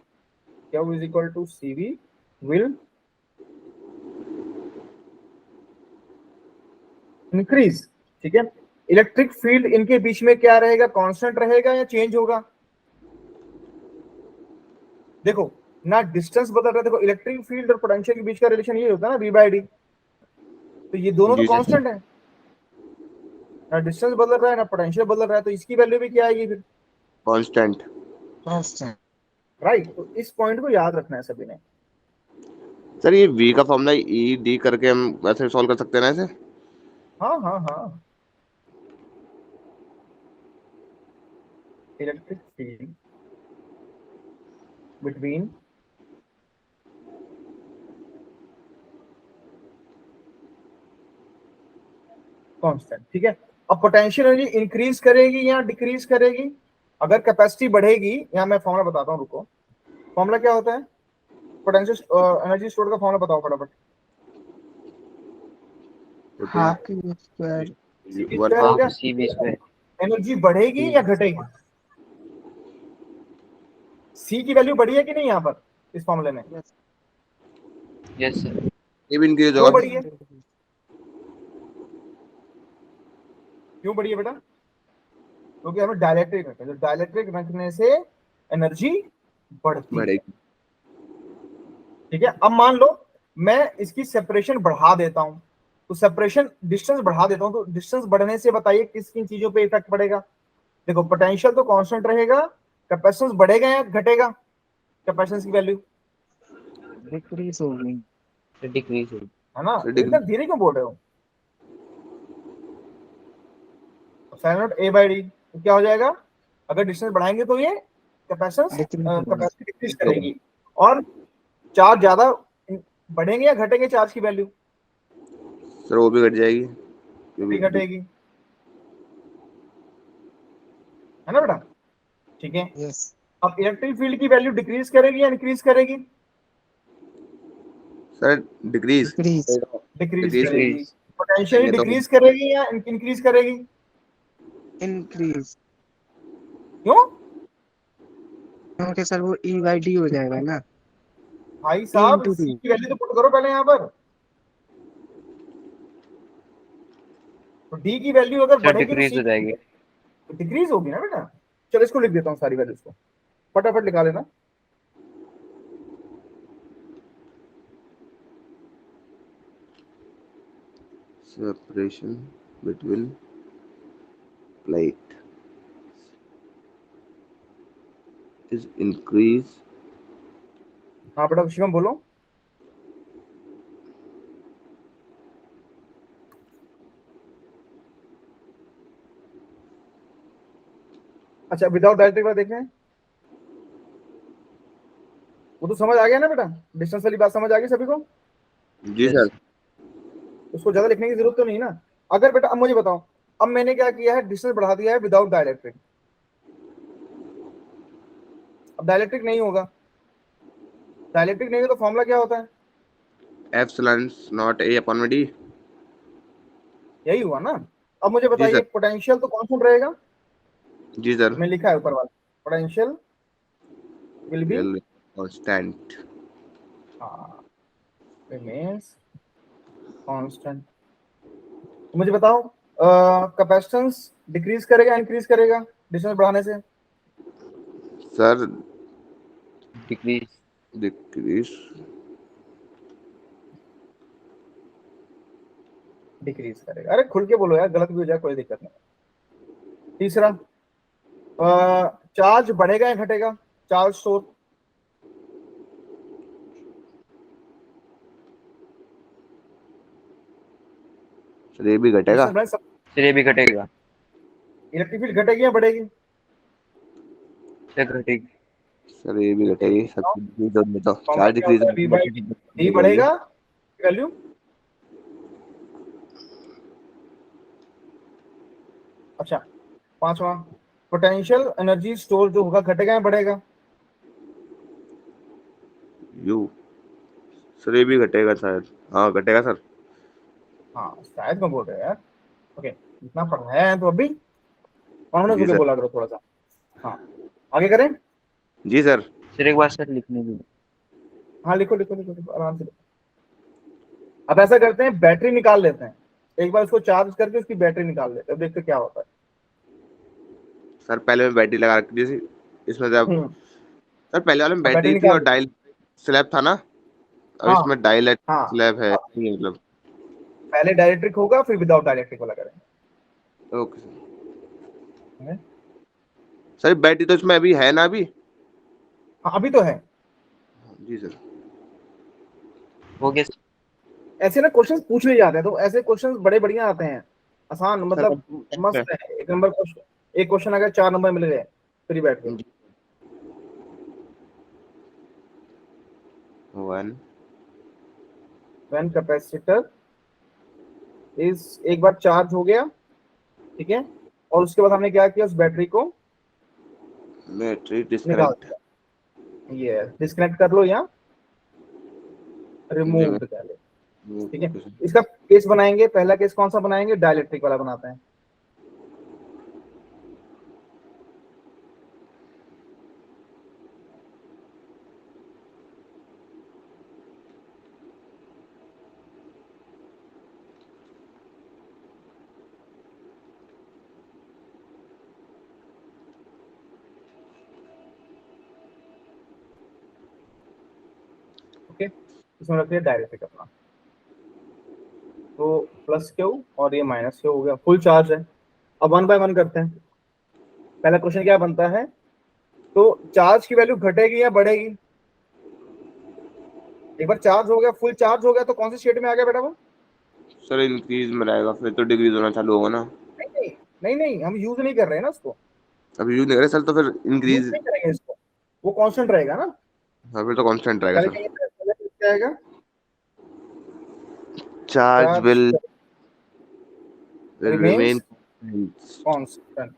Q is equal to CV will increase, ठीक है। इलेक्ट्रिक फील्ड इनके बीच में क्या रहेगा, कांस्टेंट रहेगा या चेंज होगा? देखो ना डिस्टेंस बदल रहा है, देखो इलेक्ट्रिक फील्ड और पोटेंशियल के बीच का रिलेशन ये होता है ना v बाई डी, तो ये दोनों तो जी सर। कांस्टेंट है, ना डिस्टेंस बदल रहा है ना पोटेंशियल बदल रहा है, तो इसकी वैल्यू भी क्या आएगी फिर, कांस्टेंट। कांस्टेंट। राइट। तो इस पॉइंट को याद रखना है सभी ने। सर ये v का फॉर्मूला ई डी करके हम वैसे सॉल्व कर सकते हैं ना ऐसे? हाँ हाँ हाँ, इलेक्ट्रिक फील्ड बिटवीन कांस्टेंट, ठीक है। अब पोटेंशियल एनर्जी इंक्रीज करेगी या डिक्रीज करेगी, अगर कैपेसिटी बढ़ेगी, यहाँ मैं फॉर्मूला बताता हूँ, रुको। फॉर्मूला क्या होता है पोटेंशियल एनर्जी स्टोर का, फॉर्मूला बताओ फटाफट। Half Q square one half half C B square. Energy बढ़ेगी या घटेगी, सी की वैल्यू बढ़ी है कि नहीं यहाँ पर इस फॉर्मूले में, यस सर। ये भी इंक्रीज क्यों होगा। बढ़ी है, क्यों बढ़ी है बेटा, क्योंकि हमें डायलेक्ट्रिक रखते हैं, डायलेक्ट्रिक रखने से एनर्जी बढ़ती है, बढ़ेगी। ठीक है। अब मान लो मैं इसकी सेपरेशन बढ़ा देता हूं, तो सेपरेशन डिस्टेंस बढ़ा देता हूं, तो डिस्टेंस बढ़ने से बताइए किस किन चीजों पे इफेक्ट पड़ेगा। देखो पोटेंशियल तो कांस्टेंट रहेगा, कैपेसिटेंस बढ़ेगा या घटेगा, कैपेसिटेंस की वैल्यू, डिक्रीज होगी। डिक्रीज होगी। है ना। So, इतना धीरे क्यों बोल रहे हो, sign naught A by D, तो क्या हो जाएगा, अगर डिस्टेंस बढ़ाएंगे तो ये कैपेसिटी डिक्रीज करेगी, और चार्ज ज्यादा बढ़ेंगे या घटेंगे चार्ज की वैल्यू, सर वो भी घट जाएगी, भी घटेगी, है ना बेटा, ठीक है। यस। अब इलेक्ट्रिक फील्ड की वैल्यू डिक्रीज करेगी या इंक्रीज करेगी, sir decrease. Decrease. Decrease Decrease करेगी। पोटेंशियल ये तो- डिक्रीज करेगी या इंक्रीज करेगी, इंक्रीज, क्यों क्योंकि सर वो ई बाई डी हो जाएगा ना। भाई साहब, into सी D। की वैल्यू तो पुट करो पहले यहाँ पर, तो डी की वैल्यू अगर सर बढ़ेगी तो डिक्रीज हो जाएगी। डिक्रीज होगी ना बेटा। चलो इसको लिख देता हूँ सारी वैल्यूज को, फटाफट निकाल लेना। separation between plate is increase हाँ बेटा शिवम बोलो। अच्छा विदाउट डायरेक्टिव वाला देखें, वो तो समझ आ गया ना बेटा, डिस्टेंस वाली बात समझ आ गई सभी को, जी सर। उसको ज्यादा लिखने की जरूरत तो नहीं ना। अगर बेटा अब मुझे बताओ, अब मैंने क्या किया है, डिस्टेंस बढ़ा दिया है विदाउट डायलेक्ट्रिक, अब डायलेक्ट्रिक नहीं होगा, डायलेक्ट्रिक नहीं होगा तो फॉर्मूला क्या होता है, एप्सिलॉन नॉट ए अपॉन में डी। यही हुआ ना। अब मुझे जी बताइए सर। पोटेंशियल तो कांस्टेंट रहेगा, जी सर। मैं लिखा है ऊपर वाला, potential will be constant. Remains constant. मुझे बताओ कैपेसिटेंस डिक्रीज करेगा इंक्रीज करेगा डिस्टेंस बढ़ाने से, सर डिक्रीज। डिक्रीज। डिक्रीज करेगा। अरे खुल के बोलो यार, गलत भी हो जाए कोई दिक्कत नहीं। तीसरा चार्ज बढ़ेगा या घटेगा, चार्ज स्टोर, सर ये भी घटेगा। सर ये भी घटेगा। इलेक्ट्रिक फील्ड घटेगी या बढ़ेगी, सर घटेगी। सर ये भी घटेगी। सब डिक्रीज होने तो charge decrease v by D बढ़ेगा वैल्यू, अच्छा पांचवा पोटेंशियल एनर्जी स्टोर जो होगा घटेगा या बढ़ेगा, यू। सर ये भी घटेगा शायद। हाँ घटेगा सर। हाँ शायद मैं बोल रहा यार, ओके इतना पढ़ाया है तो अभी कॉन्फिडेंस जी होके सर। बोला करो थोड़ा सा। हाँ आगे करें, जी सर। सर एक बार सर लिखने दीजिए। हाँ लिखो लिखो लिखो, लिखो आराम से लिखो। अब ऐसा करते हैं बैटरी निकाल लेते हैं, एक बार उसको चार्ज करके उसकी बैटरी निकाल लेते हैं, देखते क्या होता है। सर पहले मैं बैटरी लगा रखी थी इसमें से, अब सर पहले वाले में बैटरी बैटरी थी निकाल और डायल स्लैब था ना, अब हाँ इसमें डाइलेक्ट्रिक हाँ स्लैब है नहीं मतलब। पहले डायरेक्ट्रिक होगा फिर विदाउट डायरेक्ट्रिक वाला करेंगे। ओके सर बैटरी तो इसमें अभी है ना अभी। हाँ अभी तो है। जी सर। हो गया ऐसे ना क्वेश्चंस पूछ लिए जाते हैं तो ऐसे क्वेश्चंस बड़े बढ़िया आते हैं, आसान मतलब मस्त है। एक नंबर क्वेश्चन, एक क्वेश्चन अगर 4 नंबर मिल गए फ्री बैठ के। 1 व्हेन कैपेसिटर इज, एक बार चार्ज हो गया ठीक है, और उसके बाद हमने क्या किया, उस बैटरी को बैटरी निकाल डिस्कनेक्ट। दिया। ये डिस्कनेक्ट कर लो या रिमूव कर लो ठीक है। इसका केस बनाएंगे, पहला केस कौन सा बनाएंगे, डाइलेक्ट्रिक वाला बनाते हैं। ओके इसमें रखिए डाइलेक्ट्रिक अपना, तो प्लस क्यू और ये माइनस क्यू हो गया, फुल चार्ज है। अब 1 बाय 1 करते हैं। पहला क्वेश्चन क्या बनता है, तो चार्ज की वैल्यू घटेगी या बढ़ेगी। एक बार चार्ज हो गया, फुल चार्ज हो गया तो कौन सी स्टेट में आ गया बेटा वो। सर इंक्रीज में रहेगा, फिर तो डिक्रीज होना चालू होगा ना। नहीं नहीं नहीं नहीं, हम यूज नहीं कर रहे हैं ना उसको, अभी यूज नहीं कर रहे सर, तो फिर यूज इंक्रीज। नहीं करेंगे इसको, वो कांस्टेंट रहेगा ना। हाँ फिर तो कांस्टेंट रहेगा पहले सर। क्या आएगा, charge will remains remain constant.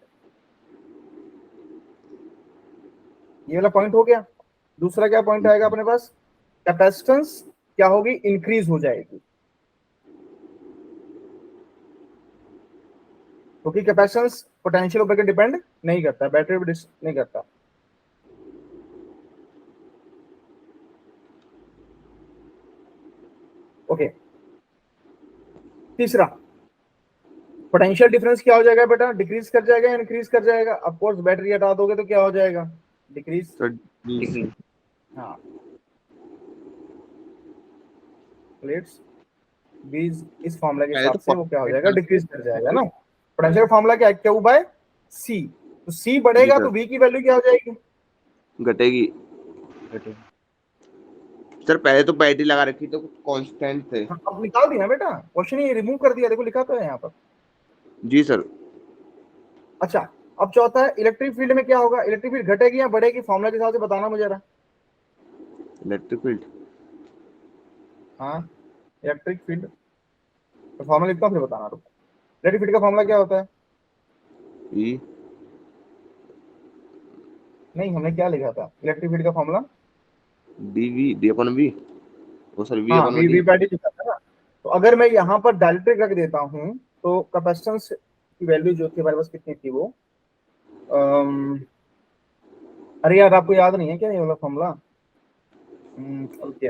ये वाला पॉइंट हो गया। दूसरा क्या पॉइंट आएगा अपने पास, कैपेसिटेंस क्या होगी, इंक्रीज हो जाएगी, क्योंकि कैपेसिटेंस पोटेंशियल ऊपर के डिपेंड नहीं करता, बैटरी पे नहीं करता। ओके तीसरा, पोटेंशियल डिफरेंस क्या हो जाएगा बेटा, डिक्रीज कर जाएगा या इंक्रीज कर जाएगा। ऑफ कोर्स बैटरी हटा दोगे तो क्या हो जाएगा, डिक्रीज। डिग्री। हाँ प्लेट्स बीज, इस फॉर्मूला के हिसाब से वो क्या हो जाएगा, डिक्रीज कर जाएगा ना। पोटेंशियल फॉर्मूला क्या है, क्यू बाय सी, तो सी बढ़ेगा तो वी की वैल्यू क्या हो जाएगी, घटेगी। सर पहले तो बैटरी लगा रखी तो कांस्टेंट थे। अब निकाल दिया बेटा, क्वेश्चन ही रिमूव कर दिया, देखो लिखा तो है यहाँ पर। जी सर। अच्छा अब चौथा है, इलेक्ट्रिक फील्ड में क्या होगा, इलेक्ट्रिक फील्ड घटेगी या बढ़ेगी, फॉर्मूला के हिसाब से बताना मुझे जरा। Electric field. हाँ इलेक्ट्रिक फील्ड तो फॉर्मूला लिखता हूँ फिर बताना, रुको। इलेक्ट्रिक फील्ड का फॉर्मूला क्या होता है, ई नहीं हमने क्या लिखा था इलेक्ट्रिक फील्ड का formula, dV d upon V, वो सर वी हाँ upon V d. V by d लिखा था ना। तो अगर मैं यहाँ पर डायलेक्ट्रिक रख देता हूँ तो कैपेसिटेंस की वैल्यू जो थी हमारे पास कितनी थी वो, अरे यार आपको याद नहीं है क्या ये वाला फॉर्मूला, ओके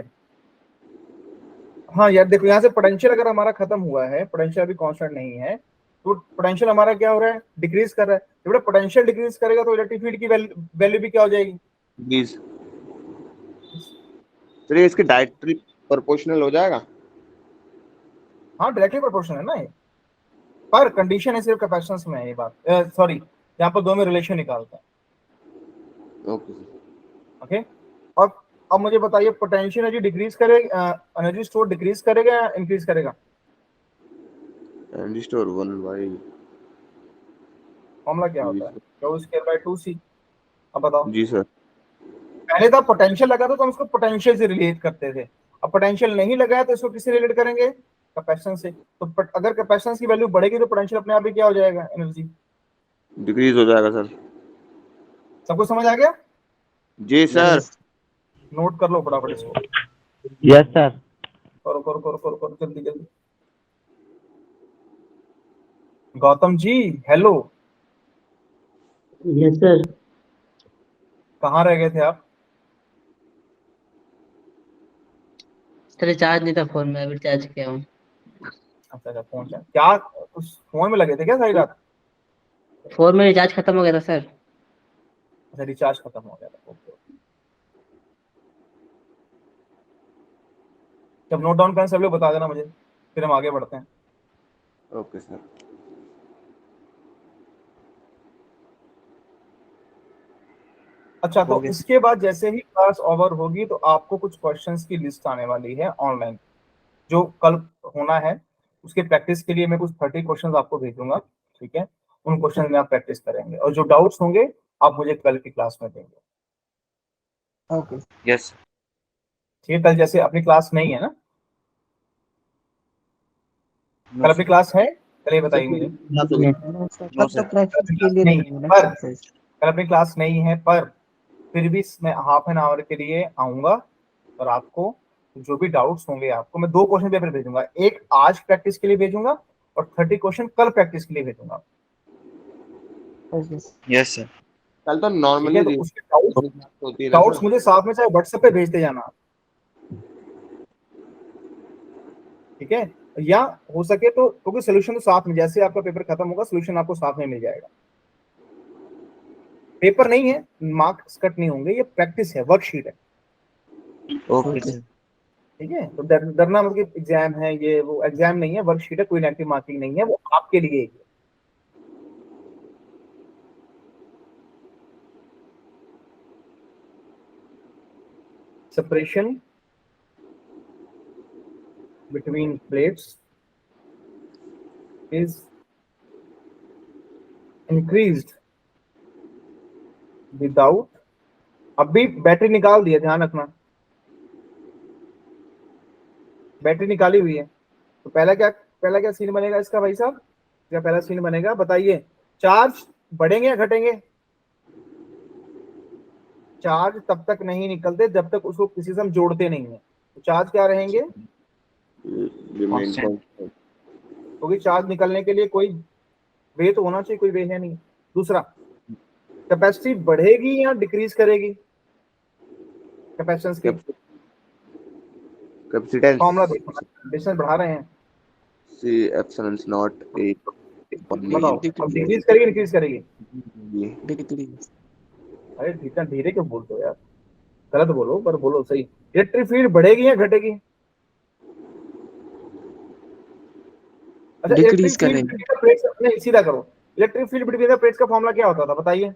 हाँ यार देखो, यहाँ से पोटेंशियल अगर हमारा खत्म हुआ है, पोटेंशियल अभी कांस्टेंट नहीं है, तो पोटेंशियल हमारा क्या हो रहा है, डिक्रीज कर रहा है। जब पोटेंशियल डिक्रीज करेगा तो इलेक्ट्रिक फील्ड की वैल्यू भी क्या हो जाएगी, प्लीज सर ये इसके डायरेक्टली प्रोपोर्शनल हो जाएगा। हाँ डायरेक्टली प्रोपोर्शनल है ना ये, पर कंडीशन है सिर्फ कैपेसिटेंस में है ये बात, सॉरी यहाँ पर दो में रिलेशन निकालते हैं। Okay sir. ओके और अब मुझे बताइए पोटेंशियल एनर्जी डिक्रीज करेगा, एनर्जी स्टोर डिक्रीज करेगा या इंक्रीज करेगा, एनर्जी स्टोर 1 बाय फॉर्मूला क्या होता है, क्यू स्क्वायर बाय 2c। अब बताओ, जी सर। पहले था पोटेंशियल लगा था तो हम उसको पोटेंशियल से रिलेट करते थे, अब पोटेंशियल नहीं लगा है तो इसको किससे रिलेट करेंगे, कैपेसिटेंस से। तो अगर कैपेसिटेंस की वैल्यू बढ़ेगी तो पोटेंशियल अपने आप ही क्या हो जाएगा, एनर्जी डिक्रीज हो जाएगा सर। सबको समझ आ गया, जी सर। नोट कर लो फटाफट इसको, यस सर। करो करो करो करो करो जल्दी जल्दी। Gautam ji hello, yes sir. कहाँ रह गए थे आप, सर रिचार्ज नहीं था फोन में, अभी रिचार्ज किया हूँ। अच्छा अच्छा फोन क्या उस फोन में लगे थे क्या सारी रात, फोन में रिचार्ज खत्म हो गया था सर। अच्छा रिचार्ज खत्म हो गया था, ओके जब नोट डाउन करें सब लोग बता देना मुझे, फिर हम आगे बढ़ते हैं। Okay sir. अच्छा, तो हो गया। इसके बाद जैसे ही क्लास ओवर होगी तो आपको कुछ क्वेश्चंस की लिस्ट आने वाली है ऑनलाइन, जो कल होना है। उसके प्रैक्टिस के लिए मैं कुछ 30 क्वेश्चंस आपको भेजूंगा, ठीक है। उन क्वेश्चन में आप प्रैक्टिस करेंगे और जो डाउट्स होंगे आप मुझे कल की क्लास में देंगे। ओके यस ठीक है, कल जैसे अपनी क्लास नहीं है ना, कल अपनी क्लास है, कल ये बताइए मुझे। नो सर, नो तब तो सर। प्रैक्टिस कल के लिए नहीं रहेंगे ना पर क्लासेस। कल अपनी क्लास नहीं है, पर फिर भी मैं हाफ एन आवर के लिए आऊंगा और आपको जो भी डाउट्स होंगे आपको मैं 2 क्वेश्चन पेपर भेजूंगा, एक आज प्रैक्टिस के लिए भेजूंगा और 30 क्वेश्चन कल प्रैक्टिस के लिए भेजूंगा। Okay yes sir. कल तो ठीक है, नॉर्मली तो उसके डाउट्स होती है ना सर। मुझे साथ में चाहे व्हाट्सएप पे भेजते जाना आप, ठीक है। या हो सके तो क्योंकि सोल्यूशन तो साथ में, जैसे आपका पेपर खत्म होगा सोल्यूशन आपको साथ में मिल जाएगा। पेपर नहीं है, मार्क्स कट नहीं होंगे, ये प्रैक्टिस है, वर्कशीट है, ओके सर। ठीक है। तो डरना मत कि एग्जाम है, ये वो एग्जाम नहीं है, वर्कशीट है, कोई नेगेटिव मार्किंग नहीं है, वो आपके लिए है। separation between plates is increased without, अभी बैटरी निकाल दिया, ध्यान रखना, बैटरी निकाली हुई है। तो पहला क्या सीन बनेगा इसका भाई साहब, क्या पहला सीन बनेगा बताइए, चार्ज बढ़ेंगे या घटेंगे? चार्ज तब तक नहीं निकलते जब तक उसको किसी से हम जोड़ते नहीं है, तो चार्ज क्या रहेंगे, रिमेन क्योंकि चार्ज निकलने के लिए कोई वे तो होना चाहिए, कोई वे है नहीं। दूसरा, कैपेसिटी बढ़ेगी या डिक्रीज करेगी, कैपेसिटेंस की कैपेसिटेंस फॉर्मूला देखो, डिस्टेंस बढ़ा रहे हैं, सी एप्सिलॉन नॉट ए बताओ अब डिक्रीज करेगी डिक्रीज करेगी? डिक्रीज। अरे इतना धीरे क्यों बोलते हो यार, गलत बोलो पर बोलो सही। इलेक्ट्रिक फील्ड बढ़ेगी या घटेगी? अच्छा, इलेक्ट्रिक डिक्रीज फील्ड करेंगे। बिटवीन द प्लेट्स, नहीं सीधा करो, electric field between the plates का फॉर्मूला क्या होता था बताइए?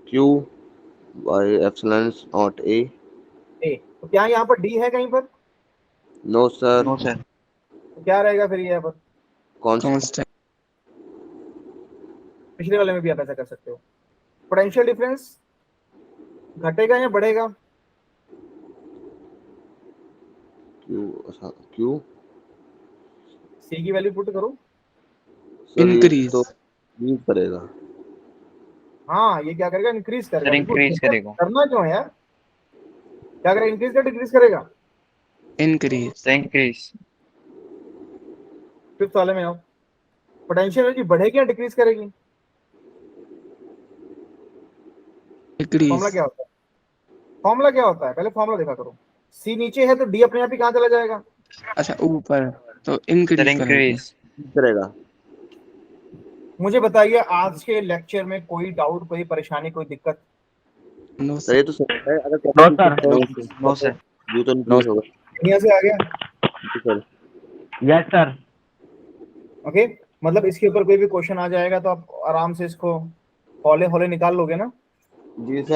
Q by epsilon naught A. A, तो क्या यहाँ पर डी है कहीं पर? No sir. No sir. तो क्या रहेगा फिर यहाँ पर? कांस्टेंट। पिछले वाले में भी आप ऐसा कर सकते हो। पोटेंशियल डिफरेंस घटेगा या बढ़ेगा? क्यू सी की वैल्यू पुट करो। इंक्रीज। तो इंक्रीज करेगा। हाँ, ये क्या करेगा, इंक्रीज करेगा। सर इंक्रीज करेगा। करना क्यों है यार, क्या करेगा, इंक्रीज का डिक्रीज करेगा? इंक्रीज। Sir increase. फिफ्थ वाले में आओ, पोटेंशियल एनर्जी बढ़ेगी या डिक्रीज करेगी? Formula decrease. क्या होता है, फॉर्मूला क्या होता है, पहले फॉर्मूला देखा करो। सी नीचे है तो डी अपने आप ही कहाँ चला जाएगा? अच्छा ऊपर, तो सर इंक्रीज करेंगे। इंक्रीज। करेगा। मुझे बताइए आज के लेक्चर में कोई डाउट, कोई परेशानी, कोई दिक्कत? नो सर ये तो सर है, अगर no sir. No sir. U तो इंक्रीज होगा यहाँ से आ गया? सर। Yes sir. ओके, मतलब इसके ऊपर कोई भी क्वेश्चन आ जाएगा तो आप आराम से इसको हौले हौले निकाल लोगे ना? जी sir.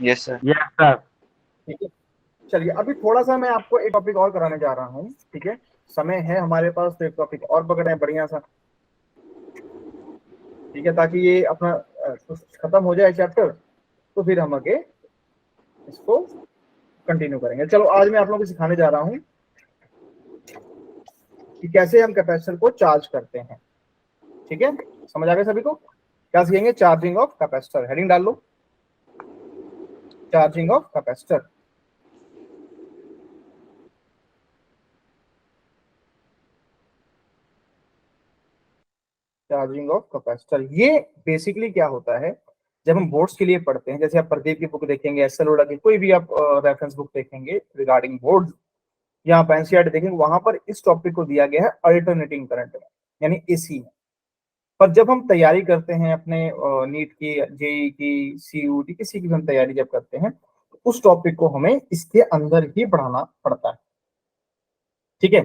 Yes sir. Yes sir. ठीक है, चलिए अभी थोड़ा सा मैं आपको एक टॉपिक और कराने जा रहा हूँ, ठीक है। समय है हमारे पास तो एक टॉपिक और पकड़े बढ़िया सा, ठीक है, ताकि ये अपना खत्म हो जाए चैप्टर, तो फिर हम आगे इसको कंटिन्यू करेंगे। चलो आज मैं आप लोगों को सिखाने जा रहा हूँ कि कैसे हम कैपेसिटर को चार्ज करते हैं, ठीक है। समझ आ गया सभी को? क्या सीखेंगे, चार्जिंग ऑफ कैपेसिटर, हेडिंग डाल लो, charging of capacitor. Charging of capacitor, ये बेसिकली क्या होता है, जब हम बोर्ड्स के लिए पढ़ते हैं, जैसे आप प्रदीप की बुक देखेंगे, एस एल की कोई भी आप रेफरेंस बुक देखेंगे रिगार्डिंग बोर्ड, या आप एनसीईआरटी देखेंगे, वहां पर इस टॉपिक को दिया गया है अल्टरनेटिंग करंट में, यानी एसी में। पर जब हम तैयारी करते हैं अपने नीट की, जेई की, सीयूटी, किसी की भी हम तैयारी जब करते हैं, तो उस टॉपिक को हमें इसके अंदर ही पढ़ाना पड़ता है। ठीक है,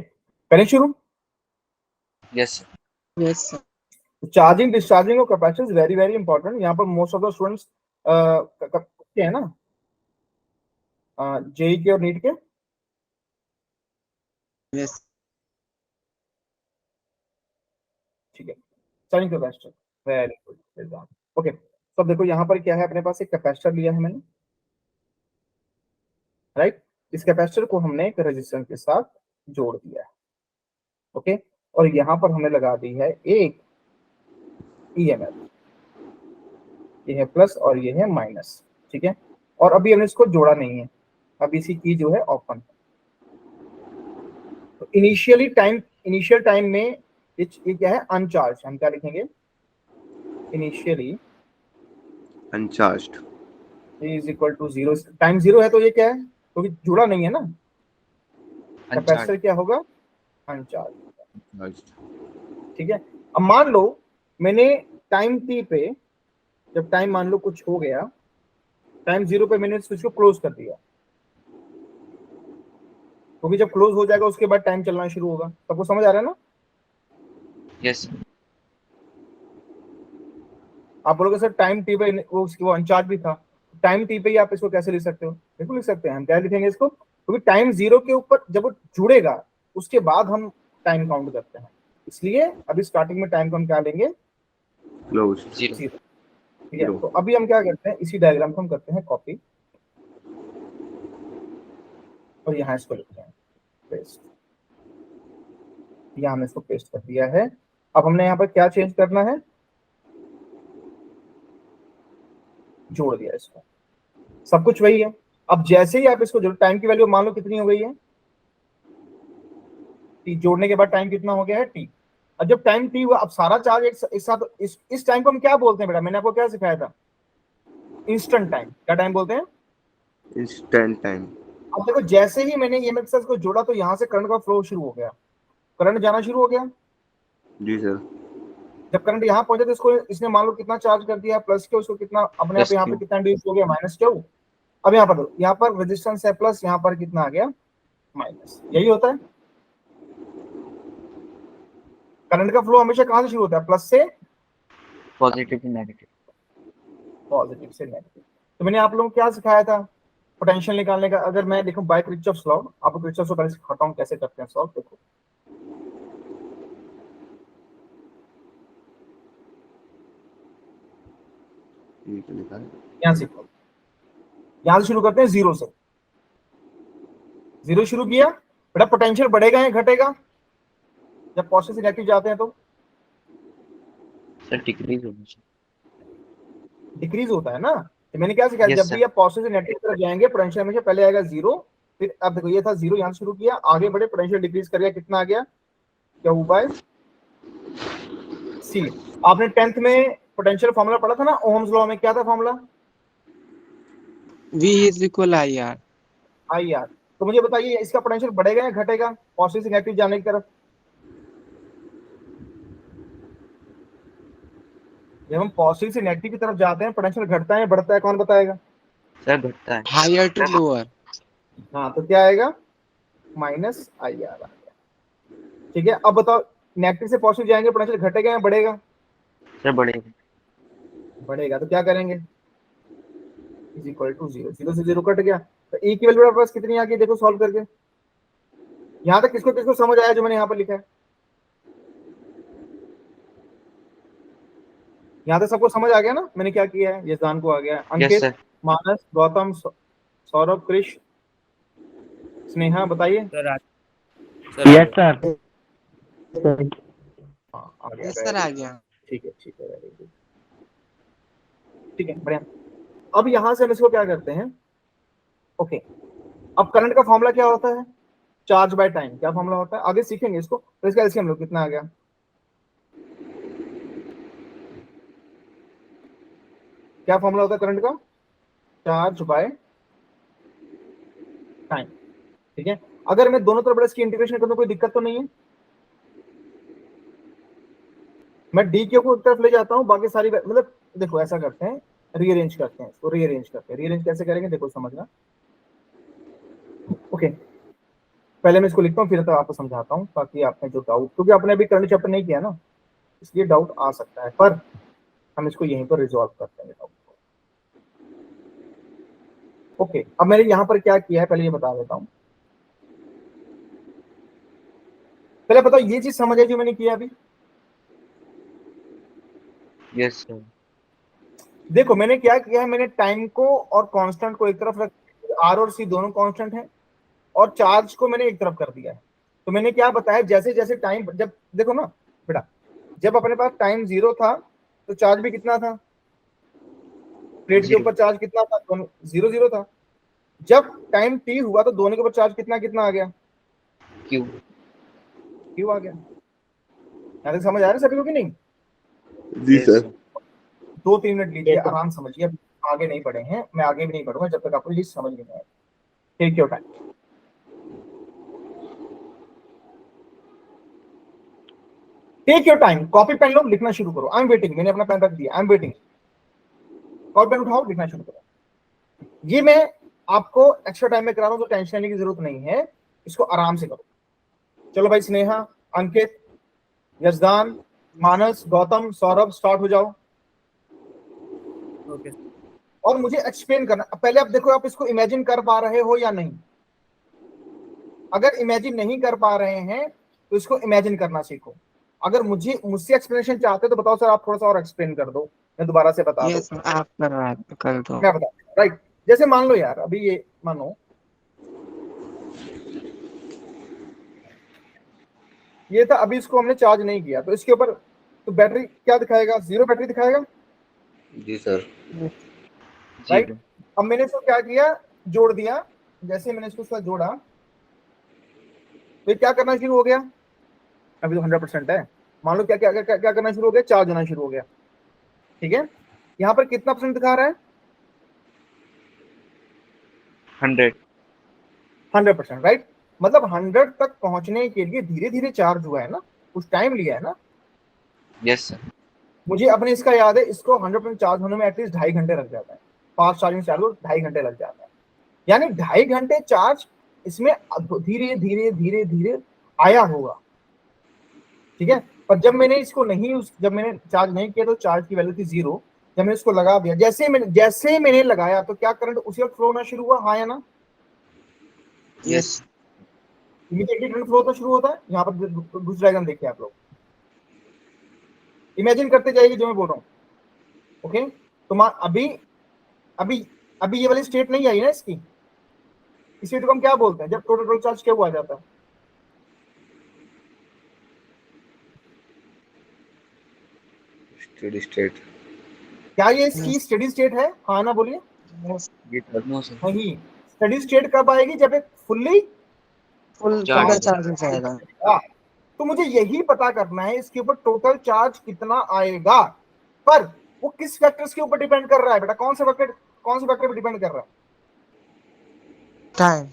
करें शुरू। Yes yes sir. Charging, discharging और कैपेसिटेंस वेरी वेरी इंपॉर्टेंट। यहाँ पर मोस्ट ऑफ द स्टूडेंट्स के है ना, जेई के और नीट के। यस ठीक है, charging capacitor, very good. Okay, तो अब देखो यहाँ पर क्या है, अपने पास एक कैपेसिटर लिया है मैंने, राइट। इस कैपेसिटर को हमने एक रेजिस्टेंस के साथ जोड़ दिया है, ओके। और यहाँ पर हमने लगा दी है एक ईएमएफ, ये है प्लस और ये है माइनस, ठीक है। और अभी हमने इसको जोड़ा नहीं है, अब इसी की जो है ओपन। तो इनिशियल टाइम में ये क्या है, अनचार्ज। हम क्या लिखेंगे, initially uncharged, is equal to 0। Time 0 है तो ये क्या है, क्योंकि तो जुड़ा नहीं है ना, कैपेसिटर क्या होगा, अनचार्ज। ठीक है, अब मान लो मैंने टाइम टी पे, जब टाइम मान लो कुछ हो गया, टाइम 0 पे मैंने स्विच को क्लोज कर दिया, क्योंकि जब क्लोज हो जाएगा उसके बाद टाइम चलना शुरू होगा। सबको समझ आ रहा है ना? यस आप बोलोगे सर टाइम टी पे वो अनचार्ज भी था, टाइम टी पे ही आप इसको कैसे लिख सकते हो? बिल्कुल लिख सकते हैं। हम क्या लिखेंगे इसको, क्योंकि टाइम 0 के ऊपर जब वो जुड़ेगा उसके बाद हम टाइम काउंट करते हैं, इसलिए अभी स्टार्टिंग में टाइम को हम क्या लेंगे, क्लोज, 0। ठीक है। तो अभी हम क्या करते हैं, इसी डायग्राम को हम करते हैं कॉपी और यहाँ इसको लिखते हैं पेस्ट। यहाँ हमने इसको पेस्ट कर दिया है। अब हमने यहाँ पर क्या चेंज करना है, जोड़ दिया इसको, सब कुछ वही है। अब जैसे ही आप इसको जोड़, टाइम की वैल्यू मान लो कितनी हो गई है, टी। जोड़ने के बाद टाइम कितना हो गया है, टी। अब जब टाइम टी हुआ, अब सारा चार्ज एक साथ, इस टाइम को हम क्या बोलते हैं बेटा, मैंने आपको क्या सिखाया था, इंस्टेंट टाइम। क्या टाइम बोलते हैं, इंस्टेंट टाइम। अब देखो जैसे ही मैंने ये एक्सरसाइज को जोड़ा तो यहाँ से करंट का फ्लो शुरू हो गया, करंट जाना शुरू हो गया। जी सर। जब करंट यहाँ पहुंचे तो इसको, इसने मान लो कितना चार्ज कर दिया, प्लस क्यू, उसको कितना अपने आप यहाँ पे कितना इंड्यूस हो गया, माइनस क्यू। अब यहाँ पर यहाँ पर रेजिस्टेंस है प्लस, यहाँ पर कितना आ गया, माइनस। यही होता है करंट का फ्लो, हमेशा कहां से शुरू होता है, प्लस से पॉजिटिव टू नेगेटिव। पॉजिटिव से नेगेटिव। तो मैंने आप लोगों को क्या सिखाया था, पोटेंशियल निकालने का। अगर मैं देखूं बाय किरचॉफ्स लॉ, आपको किरचॉफ्स लॉ पहले सिखाता हूं कैसे करते हैं सॉल्व। देखो ये क्या लिखा है, यहाँ से यहाँ से शुरू करते हैं, जीरो से। जीरो शुरू किया बेटा, पोटेंशियल बढ़ेगा या घटेगा, जब पॉजिटिव से नेगेटिव जाते हैं तो सर डिक्रीज होना चाहिए। डिक्रीज होता है ना। तो मैंने क्या सिखाया, Yes, जब भी आप पॉजिटिव से नेगेटिव तरफ जाएंगे पोटेंशियल हमेशा पहले आएगा 0, फिर अब देखो ये था 0, यहाँ से शुरू किया, आगे बढ़े, पोटेंशियल डिक्रीज कर गया, कितना आ गया, क्या हुआ है, सी। आपने 10th में पोटेंशियल फॉर्मूला पढ़ा था ना, ओम्स लॉ में क्या था formula, V is equal I R. I R. तो मुझे बताइए इसका पोटेंशियल बढ़ेगा या घटेगा पॉजिटिव से नेगेटिव जाने की तरफ? जब हम पॉजिटिव से नेगेटिव की तरफ जाते हैं पोटेंशियल घटता है या बढ़ता है, कौन बताएगा? सर घटता है। Higher to lower. हाँ, तो क्या आएगा, माइनस आई आर आ गया। ठीक है, अब बताओ नेगेटिव से पॉजिटिव जाएंगे पोटेंशियल घटेगा या बढ़ेगा? सर बढ़ेगा। बढ़ेगा। तो क्या करेंगे, इज इक्वल टू 0, 0 से 0 कट गया, तो ए की वैल्यू पास कितनी आ गई, देखो सॉल्व करके। यहाँ तक किसको किसको समझ आया जो मैंने यहाँ पर लिखा है? यहाँ तक सबको समझ आ गया ना मैंने क्या किया है? ये जान को आ गया, यस अंकित, सर। मानस, गौतम, सौरभ, कृष, स्नेहा, बताइए। Yes sir. हाँ, आ गया। यस सर आ गया। ठीक है, ठीक है, वेरी गुड। ठीक है, बढ़िया। अब यहां से हम इसको क्या करते हैं, ओके। अब करंट का फॉर्मूला क्या होता है, चार्ज बाय टाइम। क्या फॉर्मूला होता है आगे सीखेंगे इसको। तो इसका एलसीएम लो, कितना आ गया, क्या फॉर्मूला होता है करंट का, चार्ज बाय टाइम। ठीक है, अगर मैं दोनों तरफ इसकी इंटीग्रेशन करूं कोई दिक्कत तो नहीं है? मैं डी क्यू को एक तरफ ले जाता हूं, बाकी सारी मतलब देखो ऐसा करते हैं, रीअरेंज करते हैं इसको, रीअरेंज करते हैं। रीअरेंज कैसे करेंगे देखो समझना। ओके, पहले मैं इसको लिखता हूँ फिर तो आपको समझाता हूँ, ताकि आपने जो डाउट, क्योंकि आपने अभी करंट चैप्टर नहीं किया ना, इसलिए डाउट आ सकता है, पर हम इसको यहीं पर रिजॉल्व करते हैं डाउट को। ओके, अब मैंने यहाँ पर क्या किया है पहले ये बता देता हूँ। पहले बताओ ये चीज समझ है जो मैंने किया अभी? Yes sir. देखो मैंने क्या किया है, मैंने टाइम को और कांस्टेंट को एक तरफ रख, आर और सी दोनों कांस्टेंट हैं, और चार्ज को मैंने एक तरफ कर दिया है। तो मैंने क्या बताया, जैसे जैसे टाइम, जब देखो ना बेटा, जब अपने पास टाइम 0 था तो चार्ज भी कितना था, प्लेट के 0 ऊपर चार्ज कितना था, 0 0 था। जब टाइम t हुआ तो दोनों के ऊपर चार्ज कितना कितना आ गया, क्यू। q आ गया। यहाँ तक समझ आ रहा है सभी को कि नहीं? जी सर। 2-3 मिनट लीजिए, आराम समझिए, अब आगे नहीं बढ़े हैं, मैं आगे भी नहीं बढ़ूंगा जब तक आपको ये समझ नहीं आए। Take your time. Take your time, copy pen लो, लिखना शुरू करो। आई एम वेटिंग, मैंने अपना पेन रख दिया, I am waiting. Copy pen उठाओ, लिखना शुरू करो। ये मैं आपको एक्स्ट्रा टाइम में करा रहा हूं तो टेंशन लेने की जरूरत नहीं है, इसको आराम से करो। चलो भाई, स्नेहा, अंकित, यशदान, मानस, गौतम, सौरभ, स्टार्ट हो जाओ। ओके। और मुझे एक्सप्लेन करना, पहले आप देखो आप इसको इमेजिन कर पा रहे हो या नहीं। अगर इमेजिन नहीं कर पा रहे हैं तो इसको इमेजिन करना सीखो। अगर मुझसे एक्सप्लेनेशन चाहते हो तो बताओ सर आप थोड़ा सा और एक्सप्लेन कर दो, मैं दोबारा से बता यस दूं। आप कर दो। मैं बता, राइट। जैसे मान लो यार, अभी ये मानो ये था, अभी इसको हमने चार्ज नहीं किया तो इसके ऊपर तो बैटरी क्या दिखाएगा, 0 बैटरी दिखाएगा, जी सर। राइट। अब मैंने इसको क्या किया, जोड़ दिया। जैसे मैंने इसको साथ जोड़ा तो ये क्या करना शुरू हो गया, अभी तो 100% है। मान लो क्या क्या क्या, क्या करना शुरू हो गया, चार्ज होना शुरू हो गया। ठीक है, यहाँ पर कितना परसेंट दिखा रहा है, 100%, राइट। मतलब 100 तक पहुंचने के लिए धीरे धीरे चार्ज हुआ है ना, कुछ टाइम लिया है ना। Yes sir. मुझे अपने इसका याद है, इसको 100% चार्ज होने में एटलीस्ट 2.5 घंटे लग जाता है। फास्ट चार्जिंग चालू 2.5 घंटे लग जाता है, यानी 2.5 घंटे चार्ज इसमें धीरे धीरे धीरे धीरे आया होगा। ठीक है, पर जब मैंने इसको नहीं जब मैंने चार्ज नहीं किया तो चार्ज की वैल्यू थी 0। जब मैंने इसको लगा दिया, जैसे मैंने लगाया तो क्या करंट उसी वक्त फ्लो होना शुरू हुआ, हाँ या ना? यस। इमीडिएटली करंट फ्लो होना शुरू होता है। यहाँ पर दूसरा डायग्राम देखिए आप लोग, इमेजिन करते जाइए जो मैं बोल रहा हूँ। ओके, तो अभी अभी अभी ये वाली स्टेट नहीं आई ना इसकी, इस स्टेट को हम क्या बोलते हैं, जब टोटल चार्ज क्या हुआ जाता है? Steady state. क्या ये इसकी स्टेडी स्टेट है, हाँ ना बोलिए? No sir. नहीं, स्टेडी स्टेट कब आएगी, जब एक फुल चार्ज हो जाएगा। तो मुझे यही पता करना है इसके ऊपर टोटल चार्ज कितना आएगा, पर वो किस फैक्टर्स के ऊपर डिपेंड कर रहा है बेटा, कौन से फैक्टर पर डिपेंड कर रहा है? टाइम।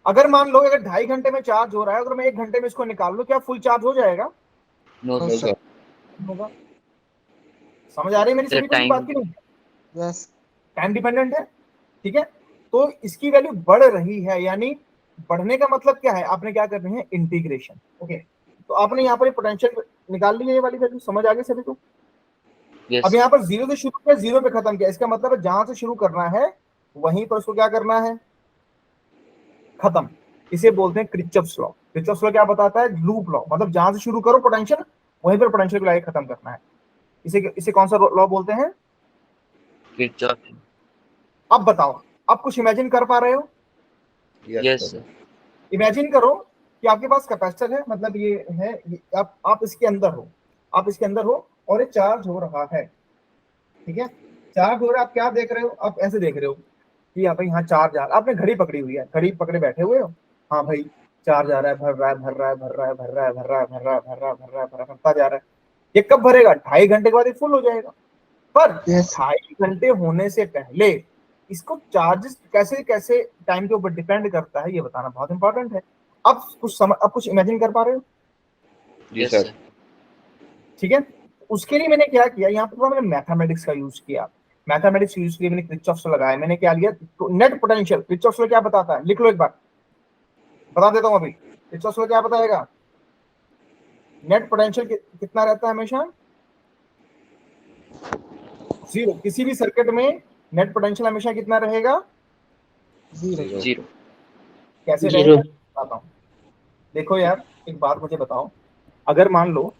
अगर मान लो अगर 2.5 घंटे में चार्ज हो रहा है, अगर मैं 1 घंटे में इसको निकाल लूं, क्या फुल चार्ज हो जाएगा? No sir. होगा। समझ आ रही है मेरी सभी को बात की नहीं? यस। टाइम डिपेंडेंट है। ठीक है, तो इसकी वैल्यू बढ़ रही है, यानी बढ़ने का मतलब क्या है, आपने क्या करनी है, इंटीग्रेशन। ओके, तो आपने यहाँ पर पोटेंशियल निकाल ली है, ये वाली वैल्यू समझ आ गई सभी को? अब यहाँ पर 0 से शुरू किया, 0 पे खत्म किया, इसका मतलब है जहां से शुरू करना है वहीं पर उसको क्या करना है, खत्म। इसे बोलते हैं किरचॉफ्स लॉ। किरचॉफ्स लॉ क्या बताता है, लूप लॉ, मतलब जहां से शुरू करो पोटेंशियल वहीं पर पोटेंशियल को लाके खत्म करना है। इसे कौन सा लॉ बोलते हैं, किरचॉफ। अब बताओ, आप कुछ इमेजिन कर पा रहे हो? Yes sir. इमेजिन करो कि आपके पास कैपेसिटर है, मतलब ये है, आप इसके अंदर हो, और ये चार्ज हो रहा है। ठीक है, चार्ज हो रहा है, आप क्या देख रहे हो, आप ऐसे देख रहे हो कि हाँ भाई यहाँ चार्ज आ रहा है। आपने घड़ी पकड़ी हुई है, घड़ी पकड़े बैठे हुए हो, हाँ भाई चार्ज आ रहा है, भर रहा है, भरता जा रहा है। ये कब भरेगा, 2.5 घंटे के बाद ये फुल हो जाएगा। पर 2.5 घंटे होने से पहले इसको चार्जेस कैसे कैसे टाइम के ऊपर डिपेंड करता है, ये बताना बहुत इंपॉर्टेंट है। अब कुछ इमेजिन कर पा रहे हो? जी सर। ठीक है, उसके लिए मैंने क्या किया, यहाँ पर मैंने मैथमेटिक्स का यूज किया। मैथमेटिक्स यूज किया, मैंने किरचॉफ लॉ लगाया, मैंने क्या लिया, तो नेट पोटेंशियल किरचॉफ लॉ क्या बताता है, लिख लो एक बार, बता देता हूं अभी। किरचॉफ लॉ क्या बताएगा, नेट पोटेंशियल कितना रहता है हमेशा, जीरो। किसी भी सर्किट में नेट पोटेंशियल हमेशा कितना रहेगा, जीरो। जीरो। कैसे जीरो। रहेगा बताता हूं। देखो यार एक बात मुझे बताओ, अगर मान लो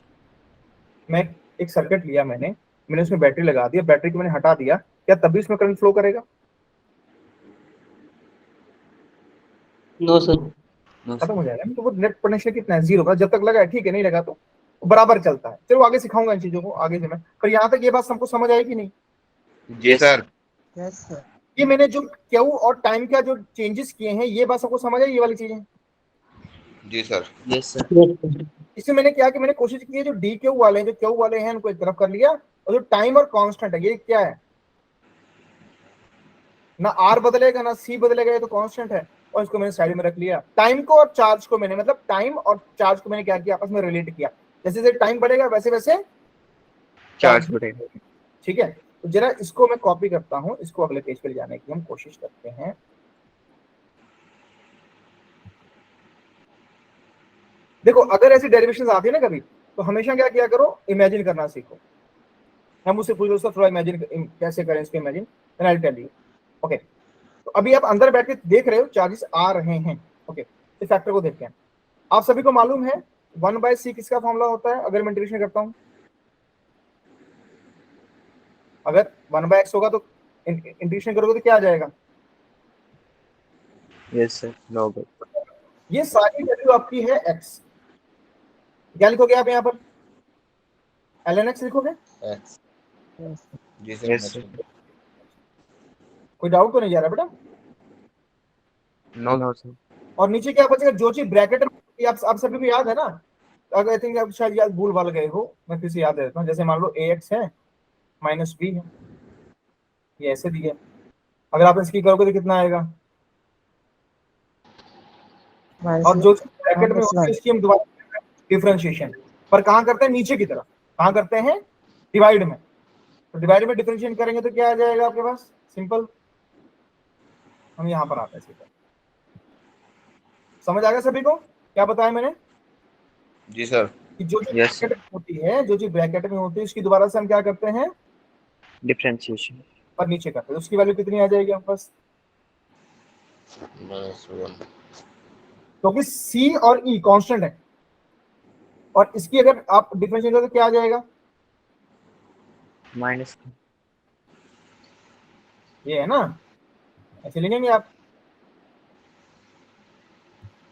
मैं एक सर्किट लिया, मैंने मैंने उसमें बैटरी लगा दिया, बैटरी को मैंने हटा दिया, क्या तब भी उसमें करंट फ्लो करेगा? No sir. नो खत्म सर। हो जाएगा। तो वो नेट पोटेंशियल कितना है, जीरो का। जब तक लगा है ठीक है, नहीं लगा तो बराबर चलता है। चलो आगे सिखाऊंगा इन चीजों को आगे से मैं, पर यहाँ तक ये बात सबको समझ आई कि नहीं? जी सर। Yes sir. ये मैंने जो क्यू और टाइम का जो चेंजेस किए हैं, ये बात सबको समझ आई, ये वाली चीजें? जी sir. Yes sir. Yes sir. इसमें मैंने क्या कि मैंने कोशिश की है, जो डी क्यू वाले हैं, जो क्यू वाले हैं, उनको एक तरफ कर लिया, और जो टाइम और कांस्टेंट है, ये क्या है, ना आर बदलेगा ना सी बदलेगा, ये तो कांस्टेंट है, और इसको मैंने साइड में रख लिया। टाइम को और चार्ज को मैंने, मतलब टाइम और चार्ज को मैंने क्या किया, आपस में रिलेट किया। जैसे जैसे टाइम बढ़ेगा वैसे वैसे चार्ज चार्ज बढ़ेगा। ठीक है। तो जरा इसको मैं कॉपी करता हूं, इसको अगले पेज पे ले जाने की हम कोशिश करते हैं। देखो अगर ऐसी डेरिवेशंस आती है ना कभी, तो हमेशा क्या किया करो, इमेजिन करना सीखो। हम मुझसे पूछ लो सर थोड़ा इमेजिन कैसे करें इसको, imagine then I tell you. Okay, तो अभी आप अंदर बैठ के देख रहे हो चार्जेस आ रहे हैं। ओके, इस फैक्टर को देखते हैं। आप सभी को मालूम है 1/c किसका फॉर्मूला होता है, अगर मैं इंटीग्रेशन करता हूं, अगर 1/x होगा तो इंटीग्रेशन करोगे तो क्या आ जाएगा, यस सर। लॉग। ये सारी वैल्यू आपकी है x। क्या लिखोगे आप यहाँ पर, ln x लिखोगे? एक्स। जी सर। Yes sir. कोई डाउट तो नहीं जा रहा बेटा? No sir. और नीचे क्या बचेगा, जो चीज ब्रैकेट में, आप सभी को याद है ना? अगर आई थिंक आप शायद याद भूल भाल गए हो, मैं फिर से याद दे देता हूँ। जैसे मान लो ax है माइनस b है, ये ऐसे दिया, अगर आप इसकी करोगे तो कितना आएगा, और जो चीज ब्रैकेट में होती है -1। उसकी हम दोबारा डिफरेंशिएशन, पर कहाँ करते हैं, नीचे की तरफ। कहाँ करते हैं, डिवाइड में। तो डिवाइड में डिफरेंशिएट करेंगे तो क्या आ जाएगा आपके पास, सिंपल। हम यहाँ पर आते हैं सीधा। समझ आ गया सभी को क्या बताया मैंने, जी सर। कि जो चीज यस ब्रैकेट सर। में होती है, जो चीज ब्रैकेट में होती है उसकी दोबारा से हम क्या करते हैं, डिफरेंशिएशन। पर नीचे करते हैं। उसकी वैल्यू कितनी आ जाएगी आपके पास, -1। क्योंकि सी और ई कांस्टेंट है, और इसकी अगर आप डिफरेंशिएट करोगे तो क्या आ जाएगा, माइनस। ये है ना, ऐसे लिखेंगे आप,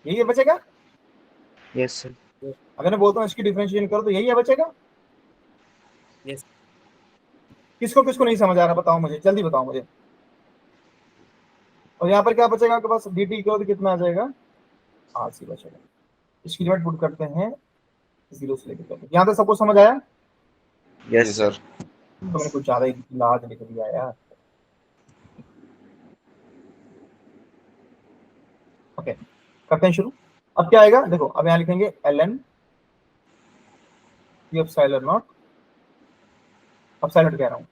यही बचेगा। Yes sir. अगर मैं बोलता हूँ इसकी डिफरेंशिएशन करो तो यही है बचेगा। यस। किसको किसको नहीं समझ आ रहा बताओ मुझे, जल्दी बताओ मुझे। और यहाँ पर क्या बचेगा आपके पास, डी टी करो तो कितना आ जाएगा, आर सी बचेगा। इसकी लिमिट पुट करते हैं 0 से लेकर 12। यहाँ तक सबको समझ आया? जी यस सर। तो मैंने कुछ ज्यादा ही लाज लिख दिया यार। ओके, करते हैं शुरू। अब क्या आएगा देखो, अब यहाँ लिखेंगे ln p epsilon not, epsilon कह रहा हूँ,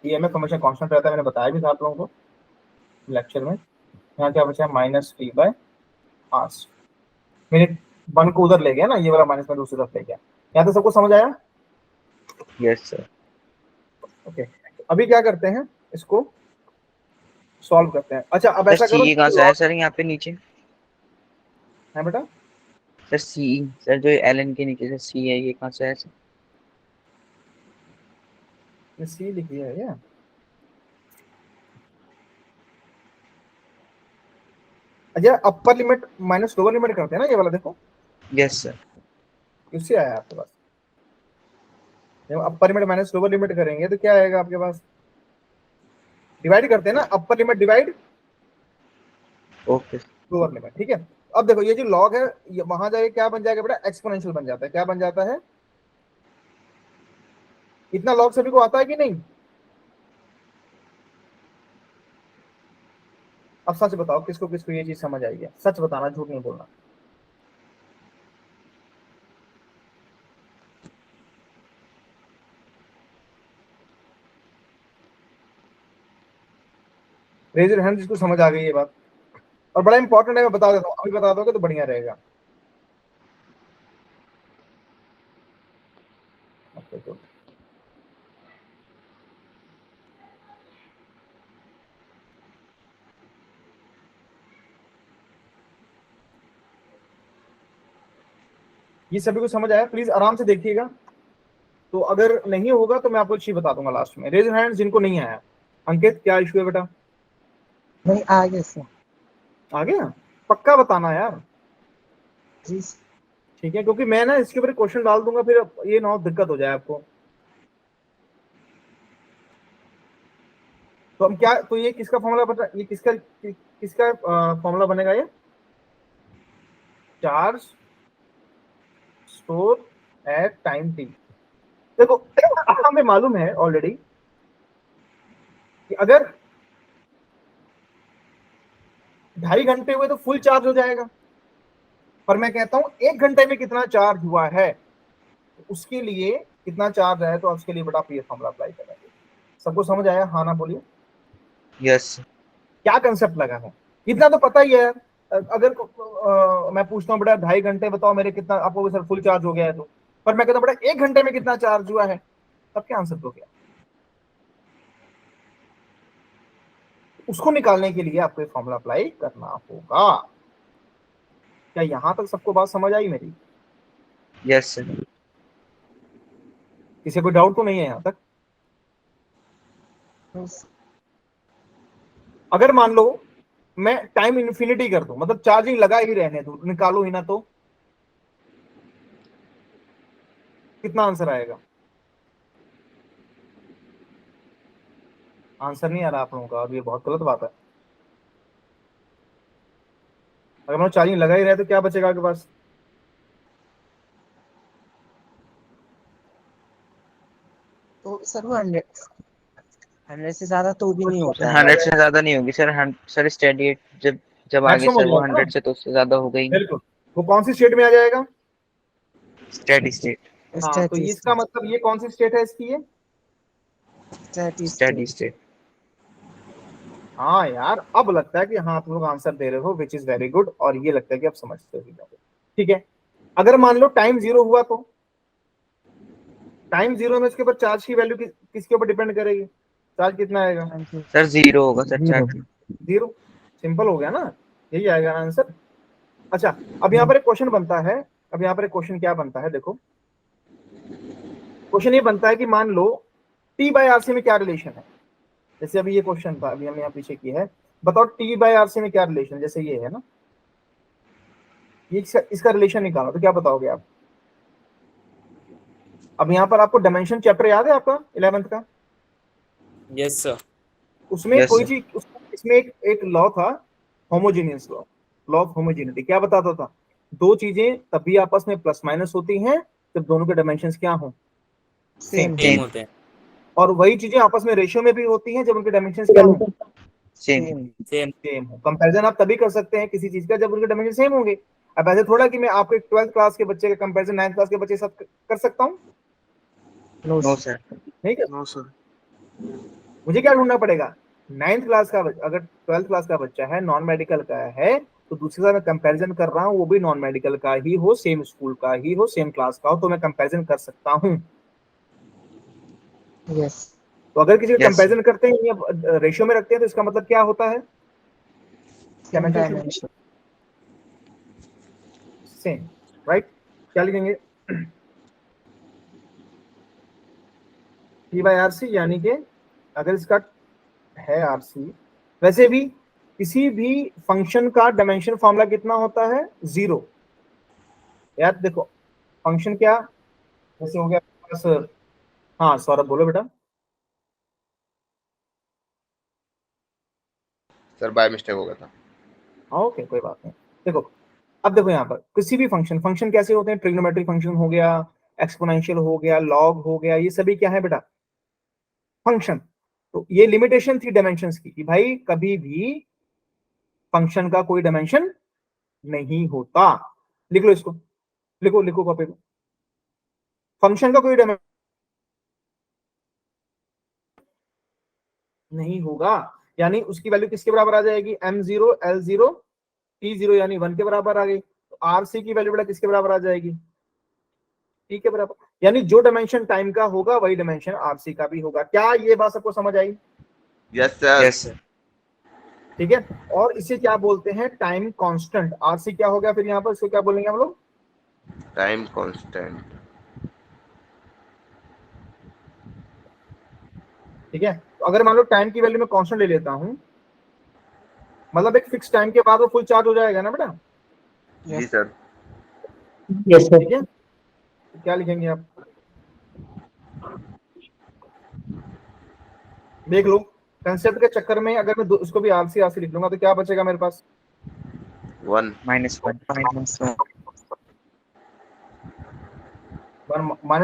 ईएमएफ हमेशा कांस्टेंट रहता है, मैंने बताया भी था आप लोगों को लेक्चर में। यहाँ क्या बचा, -p/r। मैंने 1 को उधर ले गया ना, ये वाला माइनस में दूसरी तरफ ले गया। यहाँ तो सबको समझ आया? Yes sir. ओके, अभी क्या करते हैं, इसको सॉल्व करते हैं। अच्छा अब सर ऐसा करो, सी कहाँ से आया सर यहाँ पे नीचे? है बेटा, सर सी, सर जो एल के नीचे से सी है, ये कहाँ से आया सर? ये सी लिख दिया है क्या? अच्छा, upper limit minus lower limit करते हैं ना, ये वाला देखो, यस सर। इससे आया आपके पास। जब upper limit minus lower limit करेंगे तो क्या आएगा आपके पास, डिवाइड करते हैं ना, upper limit divide okay. Lower limit, ठीक है। अब देखो ये जो लॉग है, ये वहां जाके क्या बन जाएगा बेटा, एक्सपोनेंशियल बन जाता है। क्या बन जाता है, इतना लॉग सभी को आता है कि नहीं? अब सच बताओ किसको किसको ये चीज समझ आई है, सच बताना, झूठ नहीं बोलना। रेज योर हैंड जिसको समझ आ गई ये बात, और बड़ा इंपॉर्टेंट है, मैं बता देता हूँ, अभी बता दोगे तो बढ़िया रहेगा। Okay, good. ये सभी को समझ आया? प्लीज आराम से देखिएगा, तो अगर नहीं होगा तो मैं आपको चीज बता दूंगा लास्ट में। रेज हैंड जिनको नहीं आया। अंकित क्या इशू है बेटा? नहीं आगे से आ गया? पक्का बताना यार, जी। ठीक है, क्योंकि मैं ना इसके ऊपर क्वेश्चन डाल दूंगा, फिर ये ना हो दिक्कत हो जाए आपको। तो हम क्या, तो ये किसका फॉर्मूला बता, ये किसका फॉर्मूला बनेगा? ये charge store at time T. देखो हमें मालूम है ऑलरेडी कि अगर 2.5 घंटे हुए तो फुल चार्ज हो जाएगा, पर मैं कहता हूं 1 घंटे में कितना चार्ज हुआ है, तो उसके लिए कितना चार्ज है, तो उसके लिए बड़ा ये फॉर्मूला अप्लाई करेंगे। सबको समझ आया? हाँ ना बोलिए। यस क्या कंसेप्ट लगा है, इतना तो पता ही है। अगर मैं पूछता हूँ बेटा 2.5 घंटे बताओ मेरे कितना, आपको सर फुल चार्ज हो गया है, तो पर मैं कहता हूँ बेटा 1 घंटे में कितना चार्ज हुआ है, तब क्या आंसर दो? क्या उसको निकालने के लिए आपको फॉर्मूला अप्लाई करना होगा। क्या यहां तक सबको बात समझ आई मेरी? Yes sir. किसी कोई डाउट तो नहीं है यहां तक? अगर मान लो मैं टाइम इन्फिनिटी कर दूं, मतलब चार्जिंग लगा ही रहने दो, निकालो ही ना, तो कितना आंसर आएगा? आंसर नहीं आ रहा आप लोगों का, अब ये बहुत गलत बात है। अगर मैं चार्जिंग लगा ही रहे तो क्या बचेगा आपके पास? तो सर वो 100 से ज्यादा तो भी नहीं होता है। 100 से ज्यादा नहीं होगी सर। सर स्टेडी जब जब आगे मैक्सिमम हो सर वो जाएगा 100 से तो उससे ज्यादा हो गई। बिल्कुल। वो कौन सी स्टेट में आ जाएगा? Steady state. हाँ, तो ये इसका मतलब ये कौन सी स्टेट है इसकी? ये स्टेडी स्टेट। हाँ यार, अब लगता है कि हाँ आप लोग आंसर दे रहे हो, विच इज वेरी गुड, और ये लगता है कि आप समझते हो। ठीक है, अगर मान लो टाइम 0 हुआ, तो टाइम 0 में इसके ऊपर चार्ज की वैल्यू किसके ऊपर डिपेंड करेगी? चार्ज कितना आएगा? सर 0 होगा सर चार्ज। 0। सिंपल हो गया ना, यही आएगा आंसर। अच्छा, अब यहाँ पर एक क्वेश्चन बनता है, अब यहाँ पर एक क्वेश्चन क्या बनता है, देखो क्वेश्चन ये बनता है कि मान लो T बाय RC में क्या रिलेशन है। जैसे अभी ये क्वेश्चन था, अभी हमने यहाँ पीछे किया है, बताओ T बाय RC में क्या रिलेशन, जैसे ये है ना, ये इसका रिलेशन निकालो, तो क्या बताओगे आप? अब यहाँ पर आपको डायमेंशन चैप्टर याद है आपका 11th का? Yes sir. उसमें Yes, कोई sir. चीज इसमें एक लॉ था, homogeneous law, law of homogeneity. क्या बताता था? दो चीजें तभी आपस में प्लस माइनस होती हैं जब दोनों के डायमेंशंस क्या हो? सेम। सेम होते हैं। और वही चीजें आपस में रेशियो में भी होती हैं जब उनके डायमेंशंस क्या हो? सेम। सेम। सेम हो। कंपैरिजन आप तभी कर सकते हैं किसी चीज का जब उनके डायमेंशन सेम होंगे। अब ऐसे थोड़ा कि मैं आपके 12th क्लास के बच्चे का कंपैरिजन 9th क्लास के बच्चे के साथ कर सकता हूँ? No sir. नहीं कर। No sir. मुझे क्या ढूंढना पड़ेगा? 9th क्लास का, अगर 12th क्लास का बच्चा है, नॉन मेडिकल का है, तो दूसरे साथ मैं कंपैरिजन कर रहा हूँ, वो भी नॉन मेडिकल का ही हो, सेम स्कूल का ही हो, सेम क्लास का हो, तो मैं कंपैरिजन कर सकता हूँ। यस। तो अगर किसी का Yes, कंपैरिजन करते हैं या रेशियो में रखते हैं, तो इसका मतलब क्या होता है? Same dimension. Same, right? क्या लिखेंगे? T बाय RC, यानी कि अगर इसका है RC, वैसे भी किसी भी फंक्शन का डायमेंशन फॉर्मूला कितना होता है? 0। यार देखो, फंक्शन क्या, जैसे हो गया बस। हाँ सौरभ बोलो बेटा। सर बाय मिस्टेक हो गया था। ओके, कोई बात नहीं। देखो, अब देखो यहाँ पर किसी भी फंक्शन कैसे होते हैं? ट्रिग्नोमेट्रिक फंक्शन हो गया, एक्सपोनेंशियल हो गया, लॉग हो गया, ये सभी क्या है बेटा? फंक्शन। तो ये लिमिटेशन थी डायमेंशंस की कि भाई कभी भी फंक्शन का कोई डायमेंशन नहीं होता। लिख लो इसको, लिखो लिखो कॉपी पे, फंक्शन का कोई डायमेंशन नहीं होगा। यानी उसकी वैल्यू किसके बराबर आ जाएगी, m0 l0 t0 यानी 1 के बराबर आ गई। तो rc की वैल्यू बेटा किसके बराबर आ जाएगी, t के बराबर। यानी जो डायमेंशन टाइम का होगा वही डायमेंशन rc का भी होगा। क्या ये बात सबको समझ आई? Yes sir. Yes sir. ठीक है। और इसे क्या बोलते हैं, टाइम कांस्टेंट। आरसी क्या हो गया फिर यहाँ पर, इसको क्या बोलेंगे हम लोग, टाइम कांस्टेंट। ठीक है। तो अगर मान लो टाइम की वैल्यू मैं कांस्टेंट ले लेता हूँ, मतलब एक फिक्स टाइम के बाद वो फुल चार्ज हो जाएगा ना बेटा। जी सर। Yes sir. ठीक है। तो क्या लिखेंगे आप, देख लो। कंसेप्ट के चक्कर में अगर मैं उसको भी आरसी आरसी लिख लूंगा तो क्या बचेगा मेरे पास, 1 -1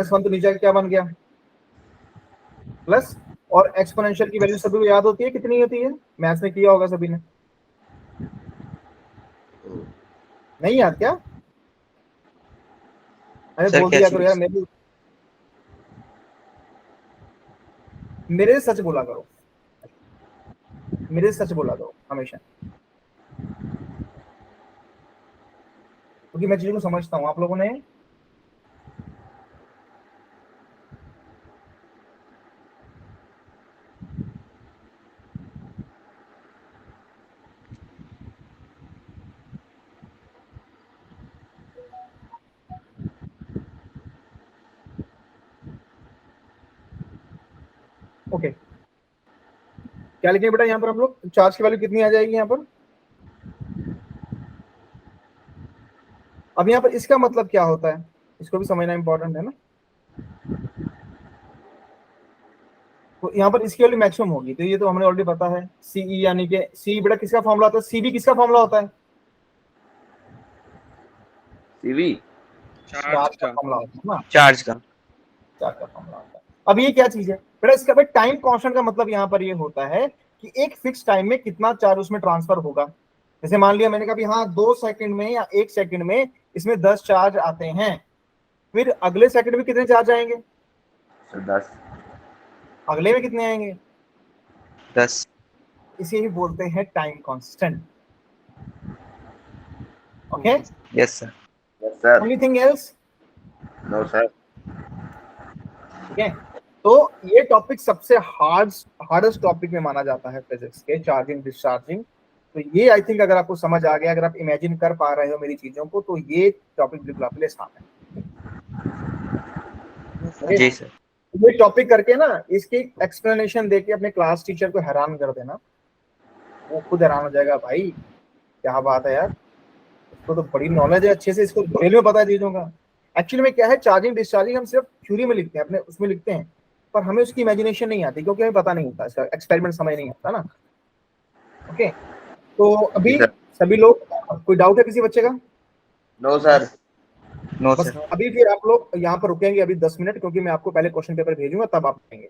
-1 तो नीचे क्या बन गया, प्लस। और एक्सपोनेंशियल की वैल्यू सभी को याद होती है, कितनी होती है, मैथ्स में किया होगा सभी ने, नहीं याद क्या? अरे सर बोल क्या दिया करो चीज? यार, मेरे से सच बोला करो, मेरे से सच बोला करो हमेशा, क्योंकि मैं चीजों को समझता हूँ। आप लोगों ने ओके क्या लिखेंगे बेटा यहाँ पर हम लोग, चार्ज की वैल्यू कितनी आ जाएगी यहाँ पर। अब यहाँ पर इसका मतलब क्या होता है, इसको भी समझना इंपॉर्टेंट है ना। तो यहाँ पर इसकी वैल्यू मैक्सिमम होगी, तो ये तो हमें ऑलरेडी पता है, सीई यानी कि सी बेटा किसका फॉर्मूला होता है, सी भी किसका फॉर्मूला होता है, सीवी चार्ज का फॉर्मूला होता है ना, चार्ज का। चार्ज का फॉर्मूला होता है। अब ये क्या चीज है बेटा, इसका भाई टाइम कांस्टेंट का मतलब यहाँ पर ये होता है कि एक फिक्स टाइम में कितना चार्ज उसमें ट्रांसफर होगा। जैसे मान लिया मैंने कहा भी हाँ 2 सेकंड में या 1 सेकंड में इसमें 10 चार्ज आते हैं, फिर अगले सेकंड में कितने चार्ज आएंगे, सर 10। अगले में कितने आएंगे, 10। इसे ही बोलते हैं time constant. Okay, yes sir. Yes sir. Anything else? No sir. ठीक है। तो ये टॉपिक सबसे हार्डेस्ट टॉपिक में माना जाता है फिजिक्स के, चार्जिंग डिस्चार्जिंग। तो ये आई थिंक अगर आपको समझ आ गया, अगर आप इमेजिन कर पा रहे हो मेरी चीजों को, तो ये टॉपिक बिल्कुल आपके लिए आसान है। जी सर। ये टॉपिक करके ना इसकी एक्सप्लेनेशन देके अपने क्लास टीचर को हैरान कर देना, वो खुद हैरान हो जाएगा, भाई क्या बात है यार, इसको तो बड़ी नॉलेज है, अच्छे से इसको डिटेल में पता है चीजों का। एक्चुअली में क्या है, चार्जिंग डिस्चार्जिंग हम सिर्फ थ्योरी में लिखते हैं, अपने उसमें लिखते हैं, पर हमें उसकी इमेजिनेशन नहीं आती, क्योंकि हमें पता नहीं होता, इसका एक्सपेरिमेंट समझ नहीं आता ना। ओके, तो अभी सभी लोग, कोई डाउट है किसी बच्चे का? No sir. नो बस सर। अभी फिर आप लोग यहाँ पर रुकेंगे अभी 10 मिनट, क्योंकि मैं आपको पहले क्वेश्चन पेपर भेजूंगा तब आप आएंगे।